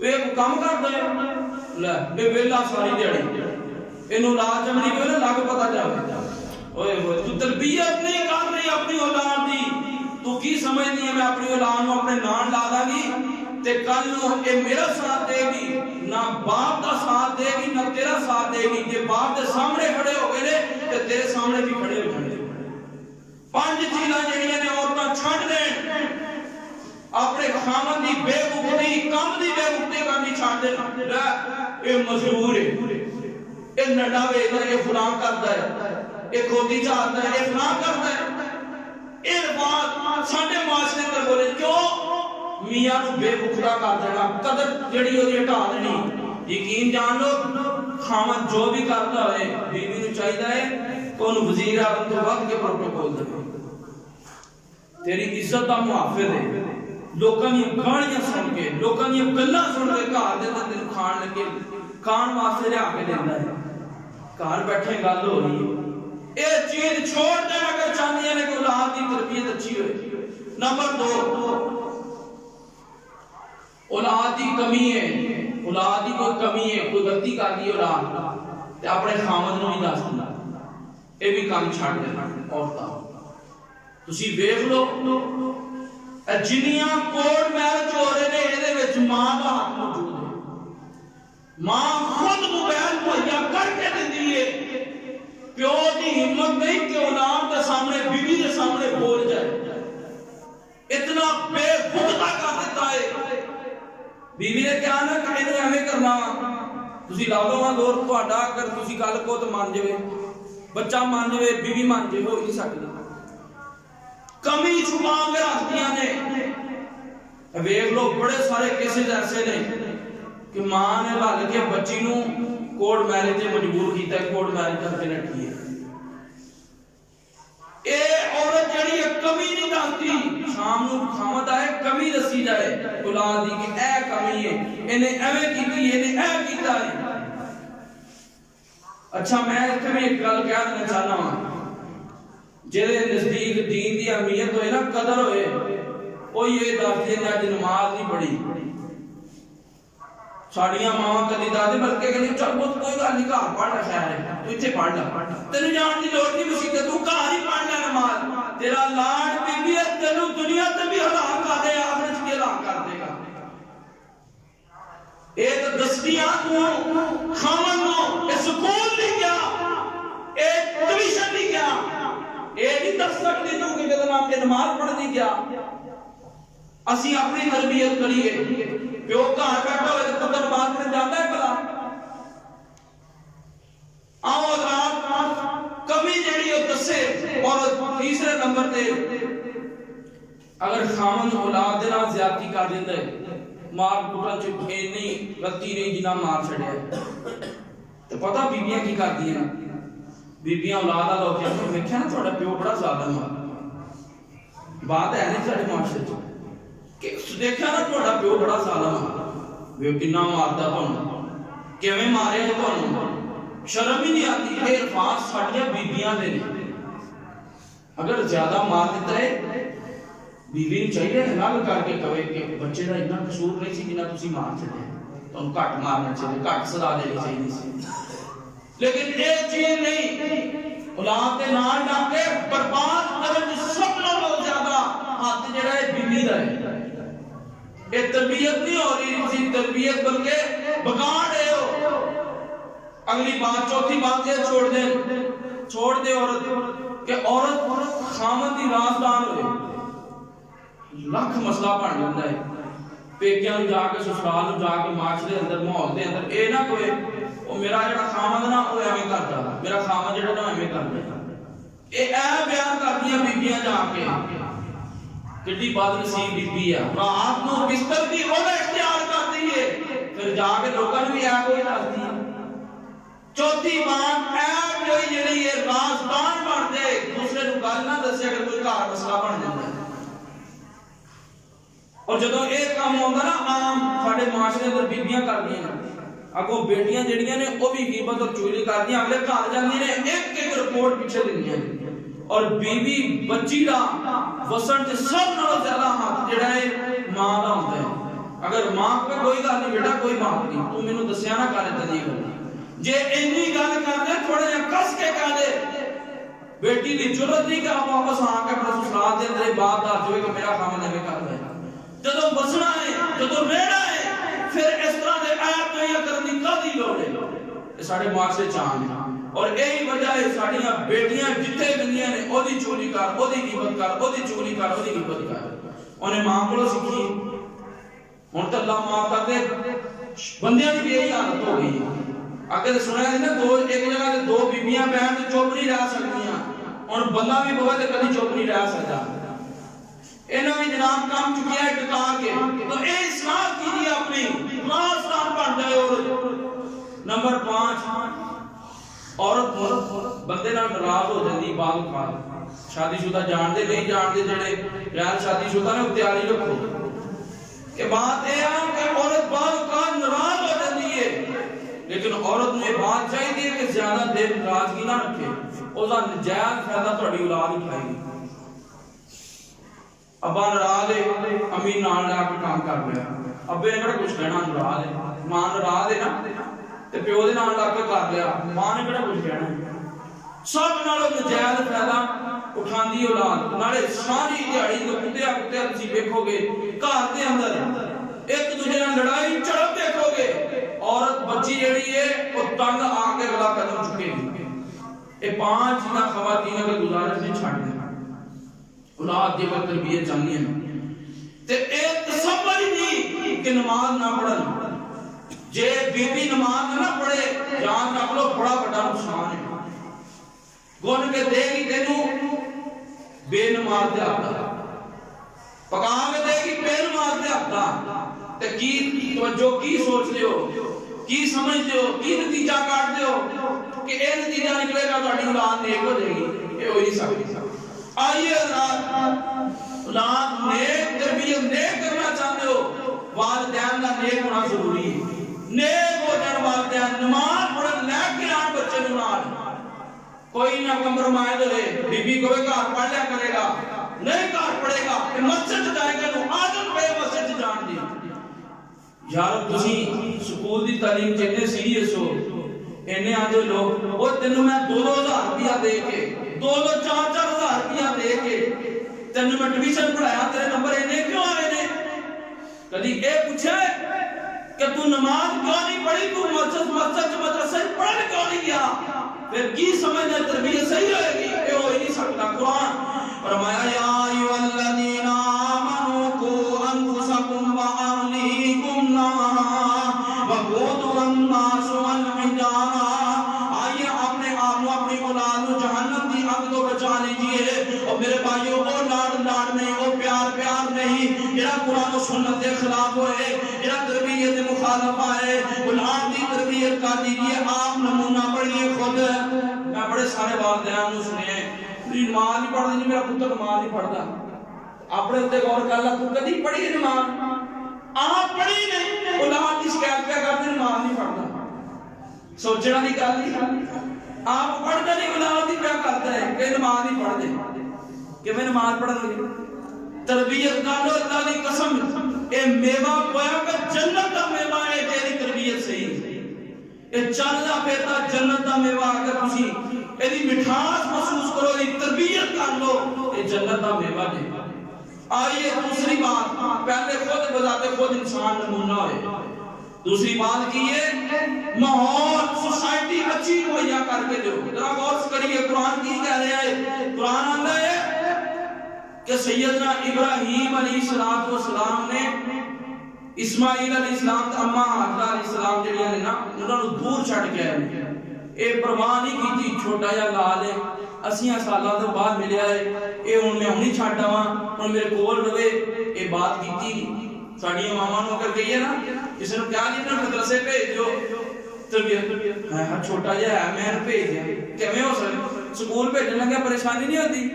ایک کام کر دے لے بے ویلا ساری دیڑی انہوں لا جمنی کو لگ پتا جاوے اوئے ہوئے تو تربیت نہیں کر رہی اپنی اولاد دی تو کی سمجھنی ہے میں اپنی اولاد نو اپنے نان لا دا گی تے کل نو اے میرا ساتھ دے گی نہ باپ دا ساتھ دے گی نہ تیرا ساتھ دے گی کہ باپ دے سامنے کھڑے ہو گئے تے تیرے سامنے بھی کھڑے ہو جائے پانچ چیزاں جڑیاں نے عورتاں چھڈ دین اپنے خاوند دی بے وقتی کم دی بے وقتی کرنی چھڈ دین اے مجبور ہے اے نڈاوے اے فلاں کردا ہے اے کھوتی چاہتا ہے اے فلاں کردا ہے اے بات ساڈے معاشرے اندر بولے کیوں میاں نو بے وقتا کر دینا قدر جڑی ہوئی ہٹا دینی یقین جان لو خاوند جو بھی کرتا ہے بیوی نو چاہیے ہے کہ انہوں وزیر اعظم تو وقت کے پروٹوکول دے تیری عزت دا محافظ ہے لوکاں دی گالیاں سن کے لوکاں دی گلاں سن کے گھر دے اندر کھان لگے کھان واسطے لیا کے دیندا ہے گھر بیٹھے گل ہو رہی ہے یہ چیز چھوڑ دیں اگر چاہتی ہیں کہ اولاد کی تربیت اچھی ہوئے۔ نمبر 2، اولاد کی کمی ہے، اولاد کی کوئی کمی ہے، کوئی غلطی کر دی اولاد تے اپنے خامد نو نہیں دس دینا، یہ بھی کام چھڑ دینا۔ عورتاں تسی ویکھ لو جنیاں کورٹ میرج ہو رہے نے یہ وچ ماں کا ہاتھ موجود ہے، ماں خود موبائل مہیا کر کے دیندی ہے، پیو کی ہمت نہیں کہ اولاد کے سامنے بیوی کے سامنے بول جائے، اتنا بے خودہ کر دیتا ہے۔ بیوی نے کیا نہ کہ انہوں ہمیں کرنا تسی لا لو ہاں دور تہاڈا، اگر تسی کل کو تو مان جائے، بچہ مان جائے، بیوی مان جائے، ہو نہیں سکتا۔ کمی چھپا کے رکھدیاں نے، ویکھ لو بڑے سارے کیسز ایسے نے کہ ماں نے لال کے بچی نو کورٹ میرج تے مجبور کیتا ہے، کورٹ میرج کر کے لٹکی ہے۔ اے عورت جڑی ہے کمی نہیں دستی، شام نو خامد آئے کمی دسی جائے اولاد دی کہ اے کمی ہے، انہیں ایویں کیتی ہے، انہیں اے کیتا ہے۔ اچھا میں اتنے بھی ایک گل کہہ دینا چاہنا ہوں، جہے نزدیک دین دی اہمیت ہوئے نا، قدر ہوئے، وہ یہ دس دن اج نماز نہیں پڑھی، ساڑیاں ماں کدی دادے بلکہ کہنے چل بہت کوئی گل نہیں گھر پڑھ رہا خیر ہے، تو اتنے پڑھ لا، تینوں جان دی لوڑ نہیں مسیح تو گھر ہی پڑھ لا نماز، تیرا لاڈ بی بی ہے تینوں دنیا تے بھی ہلاک کر دے، آخرت بھی ہلاک کر دے گا۔ ایک دستیاں کو خامن کو سکول نہیں گیا، ایک ٹیوشن نہیں گیا، ایک نہیں دس سکتی تو کہ جب آپ کے نماز پڑھ نہیں گیا۔ اسی اپنی تربیت کریے، پیو گھر بیٹھا ہوئے تو پتر نماز پڑھنے جاتا ہے بلا۔ آؤ حضرات کمی جڑی ہے دسے۔ اور تیسرے نمبر دے اگر خامن اولاد دے نال زیادتی کر دیندا ہے، مار کٹن چ نہیں غلطی نہیں جنہ مار چھڑیا تو پتہ بیبیاں کی کردی ہیں، بیبیاں اولاد آ لو کے ویکھیا نا تہاڈا پیو بڑا ظالم ہے، بات ہے نہیں ساڈے معاشرے چ کہ دیکھیا نا تہاڈا پیو بڑا ظالم ہے، وہ کنا ماردا تانوں، کیویں مارے تانوں، شرم ہی نہیں آتی۔ یہ الفاظ ساڈیاں بیبیاں دے نے، اگر زیادہ مار دیتا ہے بیوی نے چاہیے حلال کر کے کہے کہ بچے کا اتنا قصور نہیں سی جنہ تسی مار چھڑے، تانوں گھٹ مارنا چاہیے، گھٹ سزا دینی چاہیے سی، لیکن ایک چیز نہیں، اولاد کے نال لا کے برباد کرن سب نالوں زیادہ ہاتھ جڑا ہے بیوی دا ہے۔ یہ تربیت نہیں ہو رہی، اسی تربیت بلکہ بگاڑ رہے ہو۔ اگلی بات چوتھی بات یہ چھوڑ دے عورت کہ عورت خامد دی رازدار ہوئے، لکھ مسئلہ بن جاتا ہے، پیکیاں جا کے سسرال جا کے معاشرے اندر ماحول دے اندر اے نہ کوئی او میرا جڑا خامد نا او ایویں کردا، میرا خامد جڑا نا ایویں کردا، اے بیان کردیاں بیبیاں جا کے کڈی بد نصیب بیبی ہے، رات نو بستر دی اوہ اختیار کردی ہے، پھر جا کے لوکاں نوں بھی آ کوئی دسدی ہے۔ چوتھی بات اے جڑی ہے رازدان بن دے، دوسرے نوں گل نہ دسے اگر کوئی گھر مسئلہ بن جاندا ہے۔ اور جدوں ایک کام ہوندا نا عام ساڈے معاشرے اندر بیبیاں کردیاں نے، اگوں بیٹیاں جڑیاں نے او بھی غیبت اور چغلی کردیاں، اگلے گھر جاندیاں نے ایک ایک رپورٹ پیچھے دیندیاں، اور بیوی بچی دا وسن تے سب نال زیادہ حق جڑا ہے ماں دا ہوندا ہے۔ اگر ماں کو کوئی گل نہیں بیٹا کوئی بات نہیں، تو مینوں دسیا نہ کر تے نہیں گل، جے اینی گل کردے تھوڑا جہا کس کے کہہ دے، بیٹی دی جرت نہیں کہ آپ واپس آ کے اپنے سسرال دے اندر بات دار جو کہ میرا خامد ایویں کردا ہے۔ جدوں بسنا ہے، جدوں رہنا ہے، پھر اس طرح دے عیب نہیں کرن دی کدی لوڑ ہے، یہ ساڈے معاشرے چان ہے۔ اور یہی وجہ ہے ساڈیاں بیٹیاں جتھے گندیاں نے او دی چوری کر، او دی غیبت کر، او دی چوری کر، او دی غیبت کر، انہیں ماں کولوں سیکھی۔ ہن تے اللہ معاف کر دے بندیاں دی یہی حالت ہو گئی ہے۔ اگر سنیا نا دو ایک جگہ تے دو بیبیاں بہن تے چپ نہیں رہ سکدیاں، ہن بندہ بھی بہت کدی چپ نہیں رہ سکدا، انہوں نے جناب کام چکیا ہے ٹکا کے، تو اے اصلاح کیجیے اپنی رازدار بن جائے۔ اور نمبر 5 عورت بندے نال ناراض ہو جاندی، بعض اوقات شادی شدہ جانتے نہیں جانتے جڑے غیر شادی شدہ نے تیاری رکھو کہ بات یہ ہے کہ عورت بعض اوقات ناراض ہو جاتی ہے، لیکن عورت نے بات چاہیے کہ زیادہ دیر ناراضگی نہ رکھے، اس کا نجائز فائدہ تھوڑی اولاد اٹھائے گی. ابا ناراض ہے, امی نال لا کے کام کر لیا, ابے نے کہڑا کچھ کہنا, ناراض ہے, ماں ناراض ہے نا تے پیو دے نال لا کے کر لیا, ماں نے کہڑا کچھ کہنا. سب نالوں نجائز فائدہ اٹھاندی اولاد. نالے ساری دیہڑی تے کتیا کتیا تسی ویکھو گے گھر دے اندر ایک دوسرے نال لڑائی جھڑپ دیکھو گے, عورت بچی جڑی ہے وہ تنگ آ کے گلا قدم چکے گی. یہ 5 چیزاں خواتین کے گزارش نہیں چھڈ دے. اولاد دی تربیت چاہنی ہے تے ایک تصور ہی نہیں کہ نماز نہ پڑھن. جے بی بی نماز نہ پڑھے جان رکھ لو بڑا بڑا نقصان ہے. گن کے دے گی تینوں بے نماز دے آتا, پکا کے دے گی بے نماز دے آتا. تے کی توجہ کی سوچ دے ہو, کی سمجھ دے ہو, کی نتیجہ کاٹ دے ہو کہ اے نتیجہ نکلے گا تہاڈی اولاد نیک ہو جائے گی. اے ہو ہی نہیں سکتی. آئیے اولاد نیک تربیت نیک کرنا چاہتے ہو, والدین کا نیک ہونا ضروری ہے. نیک ہو جان والدین, نماز پڑھن لے کے آن بچے نماز, کوئی نہ کمپرومائز ہوئے. بی بی کوئی گھر پڑھ لیا کرے گا, نہیں گھر پڑھے گا, مسجد جائے گا, نو عادت پہ مسجد جان دی. یار تسی سکول دی تعلیم جتنے سیریس ہو اینے آدھے لوگ وہ تینوں میں 2,000 روپیہ دے کے 2,000-4,000 روپیہ دے کے تینوں میں ٹیوشن پڑھایا, تیرے نمبر اینے کیوں آئے نے؟ کدی اے پوچھے کہ تو نماز کیوں نہیں پڑھی, تو مسجد مدرسے پڑھنے کیوں نہیں گیا؟ پھر کی سمجھنا تربیت صحیح ہوئے گی؟ اے ہو ہی نہیں سکتا. قرآن فرمایا یا ایھا الذین آمنوا قوا انفسکم واہلیکم نارا وقودھا الناس والحجارہ. آئیے اپنے آپ کو اپنی اولاد کو جہنم کی آگ تو بچا لیجئے. اور میرے بھائیوں وہ لاڈ نہیں, وہ پیار نہیں جڑا قرآن و سنت کے خلاف ہوئے, جڑا تربیت مخالف آئے. اولاد کی تربیت کر دیجئے, آپ نمونہ پڑھیے خود. میں بڑے سارے والدین نے سنے نماز نہیں پڑھتے, میرا پتر نماز نہیں پڑھتا. اپنے اتنے غور کر لا, تو کدی پڑھی نماز؟ آپ پڑھی نہیں, اولاد کی شکایت کیا کرتے نماز نہیں پڑھتا. سوچنا نہیں کرتی, آپ پڑھتے نہیں, اولاد کی کیا کرتا ہے کہ نماز نہیں پڑھتے, کہ میں نماز پڑھ لوں. تربیت کر لو, اللہ کی قسم اے میوہ پویا کہ جنت کا میوہ ہے. تیری تربیت صحیح اے چلدا پھردا جنت کا میوہ اگر تسی ایدی مٹھاس محسوس کرو, ایدی تربیت کر لو, اے جنت کا میوہ ہے. آئیے دوسری بات, پہلے خود بذات خود انسان نمونہ ہوئے. دوسری بات کی ہے ماحول سوسائٹی اچھی مہیا کر کے دو. ذرا غور کریے قرآن کی کہہ رہا ہے. قرآن آتا ہے کہ سیدنا ابراہیم علیہ السلام نے اسماعیل علیہ السلام تے اماں حاجرہ علیہ السلام جڑیاں نے نا انہاں نوں دور چھڈ کے آئے. اے پرواہ نہیں کیتی, چھوٹا جا لال ہے, 80 سالاں تو بعد ملیا ہے, اے ہن میں ہونی چھڈ آواں, ہن میرے کول رہے. اے بات کیتی ساڈی ماما نوں کر گئی ہے نا, کسی نے کہا نہیں نا مدرسے بھیج دیو, تربیت ہاں چھوٹا جا ہے میں بھیج دیا. کیویں ہو سکدا؟ سکول بھیجن لگا پریشانی نہیں ہوتی,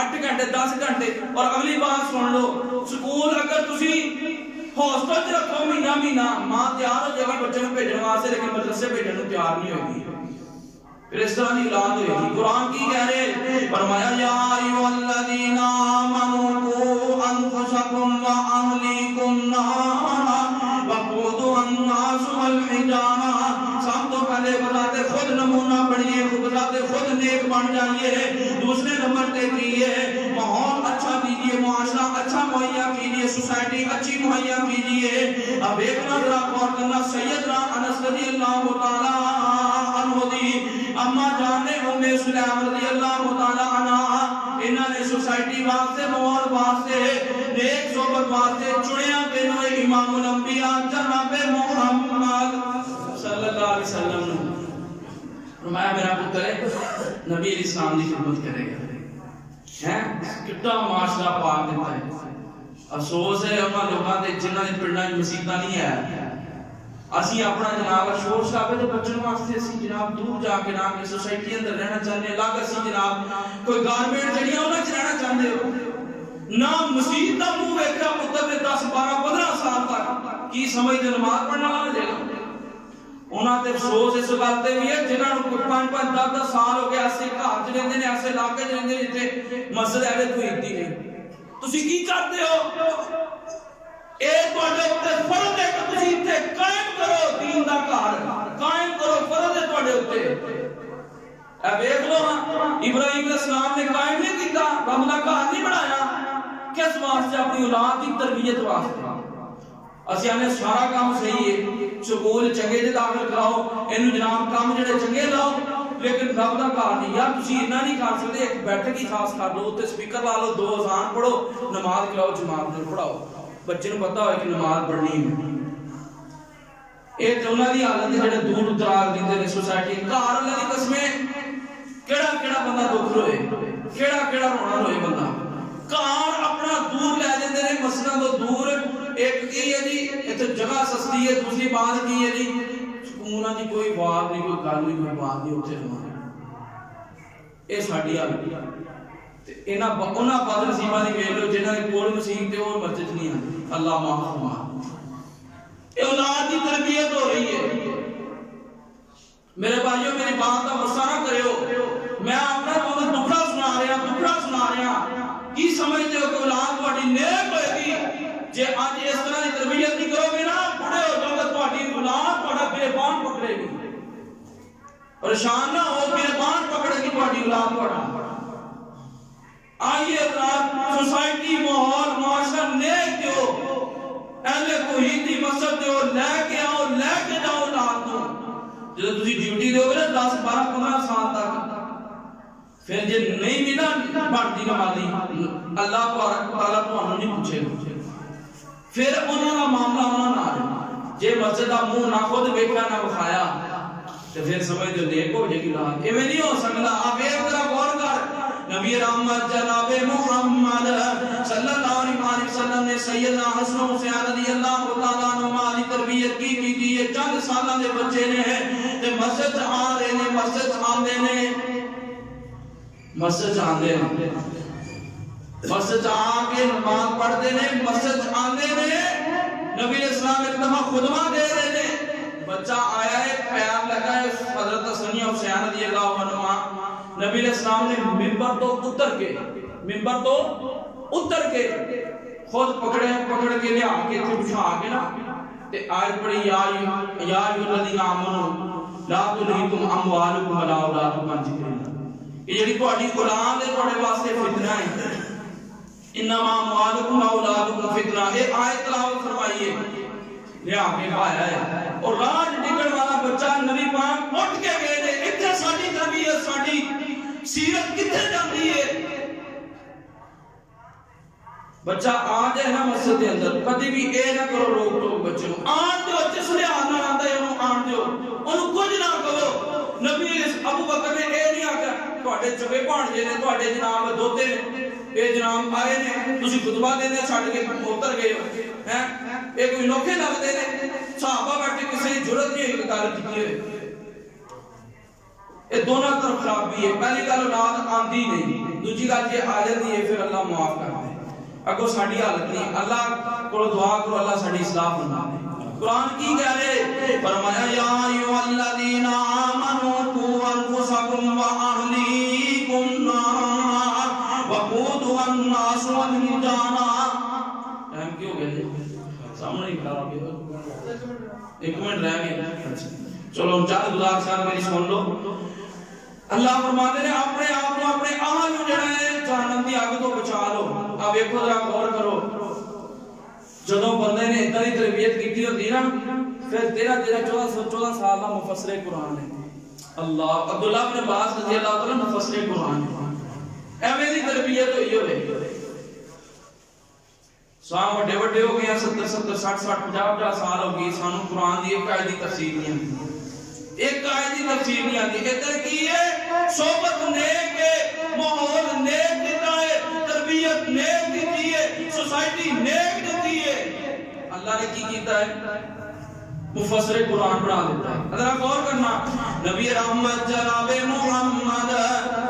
8 گھنٹے 10 گھنٹے. اور اگلی بات سن لو, سکول اگر تسی ہاسٹل رکھو مہینہ ماں تیار ہو جائے گی بچے کو بھیجنے واسطے, لیکن مدرسے بھیجنے کو تیار نہیں ہوگی. پھر اس طرح کی اولاد ہوئے گی. قرآن کی کہہ رہے فرمایا یا ایھا الذین آمنوا قوا انفسکم واہلیکم نارا وقودھا الناس والحجارہ. سب تو پہلے بذات خود نمونہ بنیے, بذات خود نیک بن جائیے. دوسرے نمبر پہ کیجیے ماحول اچھا دیجیے, معاشرہ اچھا مہیا کیجیے, سوسائٹی اچھی مہیا کیجیے. اب ایک ذرا غور کرنا, سیدنا انس رضی اللہ تعالی عنہ دی اما جان نے ام سلیم رضی اللہ تعالی عنہ, انہاں نے سوسائٹی واسطے, ماحول واسطے, نیک صحبت واسطے چنیا تینوں امام الانبیاء جناب محمد صلی اللہ علیہ وسلم. فرمایا میرا پتر ہے نبی علیہ السلام کی خدمت کرے گا. کتنا معاشرہ پاک دیتا ہے. افسوس ہے انہاں لوگاں دے جنہاں دے پنڈاں وچ مسیتاں نہیں ہے. اسی اپنا جناب شور شرابے دے بچن واسطے اسی جناب دور جا کے نہ کہ سوسائٹی اندر رہنا چاہتے ہیں, الگ اسی جناب کوئی گارمنٹ جڑیاں انہاں وچ رہنا چاہتے ہو. نہ مسیت دا منہ ویکھیا پتر نے 10 12 15 سال تک کی سمجھ تے نماز پڑھنا لگ جائے گا. انہاں تے افسوس اس گل تے بھی ہے جنہاں نوں 5-10 سال ہو گئے ایسے گھر چ رہندے نے ایسے علاقے چ رہندے جتھے مسجد اہل توحید دی نہیں. تسی کی کرتے ہو؟ اے تواڈے اوتے فرض ہے کہ تسی ایتھے قائم کرو دین دا گھر قائم کرو فرض ہے تواڈے اوتے. اے ویکھ لو ابراہیم علیہ السلام نے قائم نہیں کیتا رب دا گھر نہیں بنایا کس واسطے؟ اپنی اولاد دی تربیت واسطے. اسی آنے سارا کام صحیح ہے سکول چنگے جے داخل کراؤ اینو جناب کام جڑے چنگے لاؤ لیکن رب دا گھر نہیں. یار تسی اتنا نہیں کر سکتے ایک بیٹھک ہی خاص کر لو تے سپیکر لا لو 2 اذان پڑھو نماز کراؤ جماعت نال پڑھاؤ بچے نوں پتہ ہوئے کہ نماز پڑھنی ہے. اے تے انہاں دی حالت جڑے دور دراز دیندے نے سوسائٹی گھر اللہ دی قسمیں کیڑا بندہ دکھ روئے کیڑا رونا روئے بندہ گھر اپنا دور لے جاندے نے مسجداں تو دور. ایک کی ہے جی ایتھے جگہ سستی ہے دوسری بات کی ہے جی سکوناں دی کوئی بات نہیں کوئی گل نہیں کوئی بات نہیں اوتھے رہنا. اے ساڈی حالت تے انہاں بد نصیباں دی ویکھ لو جنہاں دے کول مسجد تے اور مسجد نہیں آندی. اللہ معاف فرما. اے اولاد دی تربیت ہو رہی ہے. میرے بھائیو میری بات دا غصہ نہ کریو میں اپنا تمہیں دکھڑا سنا رہا کی سمجھتے ہو کہ اولاد تہاڈی نیک ہوئے گی جے اج اس طرح کی تربیت نہیں کرو گے نا بڑے ہو جاؤ گے تہاڈی اولاد تہاڈا گریبان پکڑے گی. پریشان نہ ہو گریبان پکڑے گی تہاڈی اولاد تہاڈا. آئیے حضرات سوسائٹی ماحول معاشرہ نیک دیو اہل توحید دی مسجد دیو لے کے جاؤ اولاد نوں. جب تسی ڈیوٹی دیو گے نا 10-12-15 سال تک پھر جے نہیں بھی نا بڑھتی نمازی اللہ تعالیٰ تمہوں نہیں پوچھے گا پھر انہوں کا معاملہ انہوں نہ آئے. جے مسجد کا منہ نہ خود ویکھا نہ بخایا تو پھر سمجھ جو نیک ہو جائے گی لات. یہ نہیں ہو سکتا. آپ ایک طرح غور کر نبی رحمت جناب محمد صلی اللہ علیہ وسلم نے سیدنا حسن و حسین رضی اللہ تعالیٰ عنہ کی تربیت کی تھی. یہ چند سالہ دے بچے نے تے مسجد آ رہے نے مسجد آندے نے مسجد آندے نے مسجد آ کے نماز پڑھتے نے مسجد آندے نے. نبی اسلام ایک دفعہ خطبہ دے رہے نے بچہ آیا ہے پیار لگا ہے حضرت حسن حسین رضی اللہ عنہ. نبی اسلام نے منبر تو اتر کے خود پکڑ کے لے آ کے تے بچھا کے نا تے آیت پڑھی یا الذین آمنوا لا تلہکم اموالکم ولا اولادکم عن ذکر اللہ. یہ جڑی تہاڈی اولاد ہے تہاڈے واسطے فتنہ ہے. انما اموالکم اولادکم فتنہ. یہ آیت تلاوت فرمائیے لے آ کے پایا ہے. اور راج نکل والا بچہ نبی پاک اٹھ کے گئے نے اتنے ساڈی تربیت ساڈی سیرت کتنے جاندی ہے. بچہ آ جائے نا مسجد کے اندر کبھی بھی اے نہ کرو روک بچے نوں آن دیو جس نے آنا آندا ہے انہوں آن دیو انہوں کچھ نہ کہو. نبی ابو بکر نے اے نہیں آکھیا تہاڈے چوبے بھانجے نے تہاڈے جناب دوتے نے اے جناب آئے نے تسی خطبہ دیندے چھڈ کے اتر گئے ہیں اے کوئی نوکھے لگدے نے. صحابہ بیٹھے کسی جرت نہیں ہوئی گل کیتی ہوئے. اے دونوں طرف خرابی ہے. پہلی گل اولاد آندی نہیں دوسری گل یہ آ جاتی ہے پھر اللہ معاف کر دے. اگو ساڈی حالت نہیں اللہ کو دعا کرو اللہ ساڈی اصلاح فرما دے. قرآن کی کہہ رہے فرمایا یا ایھا الذین آمنوا قوا انفسکم واہلیکم نارا وقودها الناس والحجارہ. ٹائم کیوں گیا جی سامنے ہی کھڑا ہو گیا ایک منٹ رہ گیا. چلو ہم چار گزار سال میری سن لو. اللہ فرماتے ہیں اپنے آپ کو اپنے اہل کو جڑا ہے جہنم دی اگ تو بچا لو. اب ایکو ذرا غور کرو جدوں بندے نے اتنا دی تربیت کیتی ہوندی نا پھر 13 سال دا مفسر قرآن ہے. اللہ عبداللہ بن عباس رضی اللہ تعالی مفسر قرآن ہے. ایویں دی تربیت ہوئی ہوئے سام وڈے وڈے ہو گئے 70 60 50 سال ہو گئی سانو قرآن دی ایک آیت دی تفسیر نہیں آتی. ایک آیت دی تفسیر نہیں آتی. ادھر کی ہے صحبت نیک ہے ماحول نیک دیتا ہے تربیت نیک دیتی ہے سوسائٹی نیک دیتی ہے. اللہ نے کی کیتا ہے مفسر قرآن بنا دیتا ہے. ذرا غور کرنا نبی رحمت جناب محمد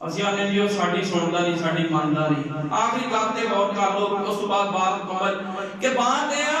ਅਸੀਂ ਆਨੇ ਜੀ ਉਹ ਸਾਡੀ ਸੁਣਦਾ ਨਹੀਂ, ਸਾਡੀ ਮੰਨਦਾ ਨਹੀਂ। ਆਖਰੀ ਗੱਲ ਤੇ ਗੌਰ ਕਰ ਲਓ, ਉਸ ਤੋਂ ਬਾਅਦ ਬਾਤ ਮੁਕੰਮਲ ਕਿ ਬਾਤ ਇਹ ਆ।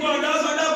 ਤੁਹਾਡਾ ਸਾਡਾ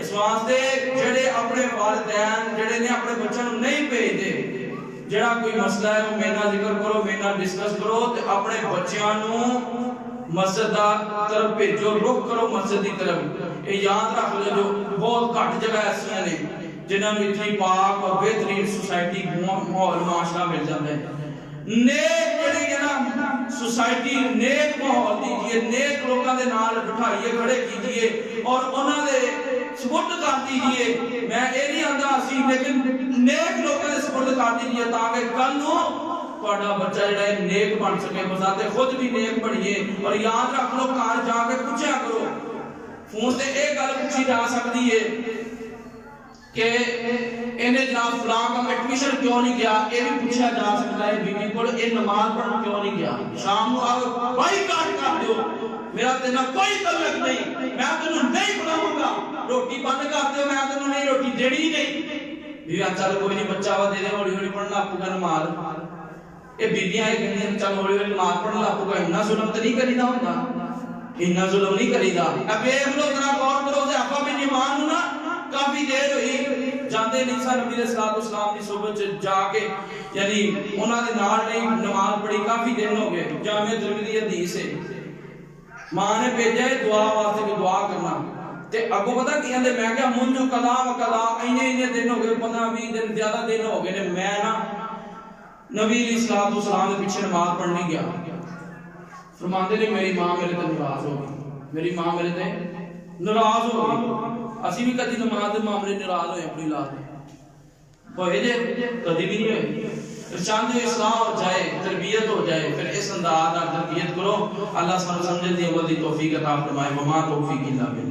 اس واسطے جڑے اپنے والدین جڑے نے اپنے بچوں کو نہیں بھیجتے، جڑا کوئی مسئلہ ہے وہ میرے نال ذکر کرو، میرے نال ڈسکس کرو تے اپنے بچوں کو مسجد دا طرف بھیجو، رخ کرو مسجد دی طرف۔ یہ یاد رکھ لو جو بہت گھٹ جگہ ایسا نے جنہاں میں اتنی پاک اور بہترین سوسائٹی ماحول معاشرہ مل جاتا ہے۔ نیک جڑی ہے نا سوسائٹی، نیک ماحول دیجئے، نیک لوگوں دے نال بٹھائیے، کھڑے کیجئے اور انہاں دے سپرد کر دیجئے۔ میں یہ نہیں آندا اسی، لیکن نیک لوگوں دے سپرد کر دیجئے تاکہ کل نو تہاڈا بچہ جڑا ہے نیک بن سکے، بذات خود بھی نیک بنیے۔ اور یاد رکھ لو گھر جا کے پوچھا کرو، فون تے ایک گل پوچھی جا سکتی ہے کہ انہیں جناب فلاں کا ایڈمیشن کیوں نہیں گیا، یہ بھی پوچھا جا سکتا ہے بیوی کو یہ نماز پڑھنے کیوں نہیں گیا۔ شام کو آگے بھائی کاٹ کر دیو، میرا تینا کوئی تعلق نہیں، میں تینوں نہیں بلاؤں گا، روٹی بند کر دیو، میں تینوں نہیں روٹی دیڑی نہیں۔ بیوی چل کوئی نہیں بچہ وا دے دے، ہولی ہولی پڑھنا آپ کو نماز۔ یہ بیویاں یہ کہندی ہیں چل ہولی ہولی نماز پڑھنا آپ کو، اتنا ظلم تو نہیں کریدا ہوندا، اتنا ظلم نہیں کریدا۔ اب دیکھ لو ذرا غور کرو، صحابہ بھی ایمان ہونا کافی دیر ہوئی جاندے نہیں سن نبی علیہ السلام کی صحبت جا کے، یعنی انہاں دے نال نہیں نماز پڑھی، کافی دن ہو گئے۔ جامع ترمذی حدیث ہے، ماں نے بھیجا ہے دعا واسطے کہ دعا کرنا، تے اگوں پتہ کی کہندے میں کہ منجو قضا و قضا اینے دن ہو گئے، 15-20 دن زیادہ دن ہو گئے نے میں نا نبی علیہ السلام کے پیچھے نماز پڑھنے گیا۔ فرماندے نے میری ماں میرے تے ناراض ہو گئی، میری ماں میرے تے ناراض ہو گئی۔ اسی بھی کدی نماز دے معاملے ناراض ہوئے اپنی اولاد ہوئے جے کدی بھی نہیں ہوئے۔ چاہتے اصلاح ہو جائے، تربیت ہو جائے، پھر اس انداز تربیت کرو۔ اللہ سبحانہ سمجھے دی عمل دی توفیق عطا فرمائے۔ وما توفیق الا باللہ۔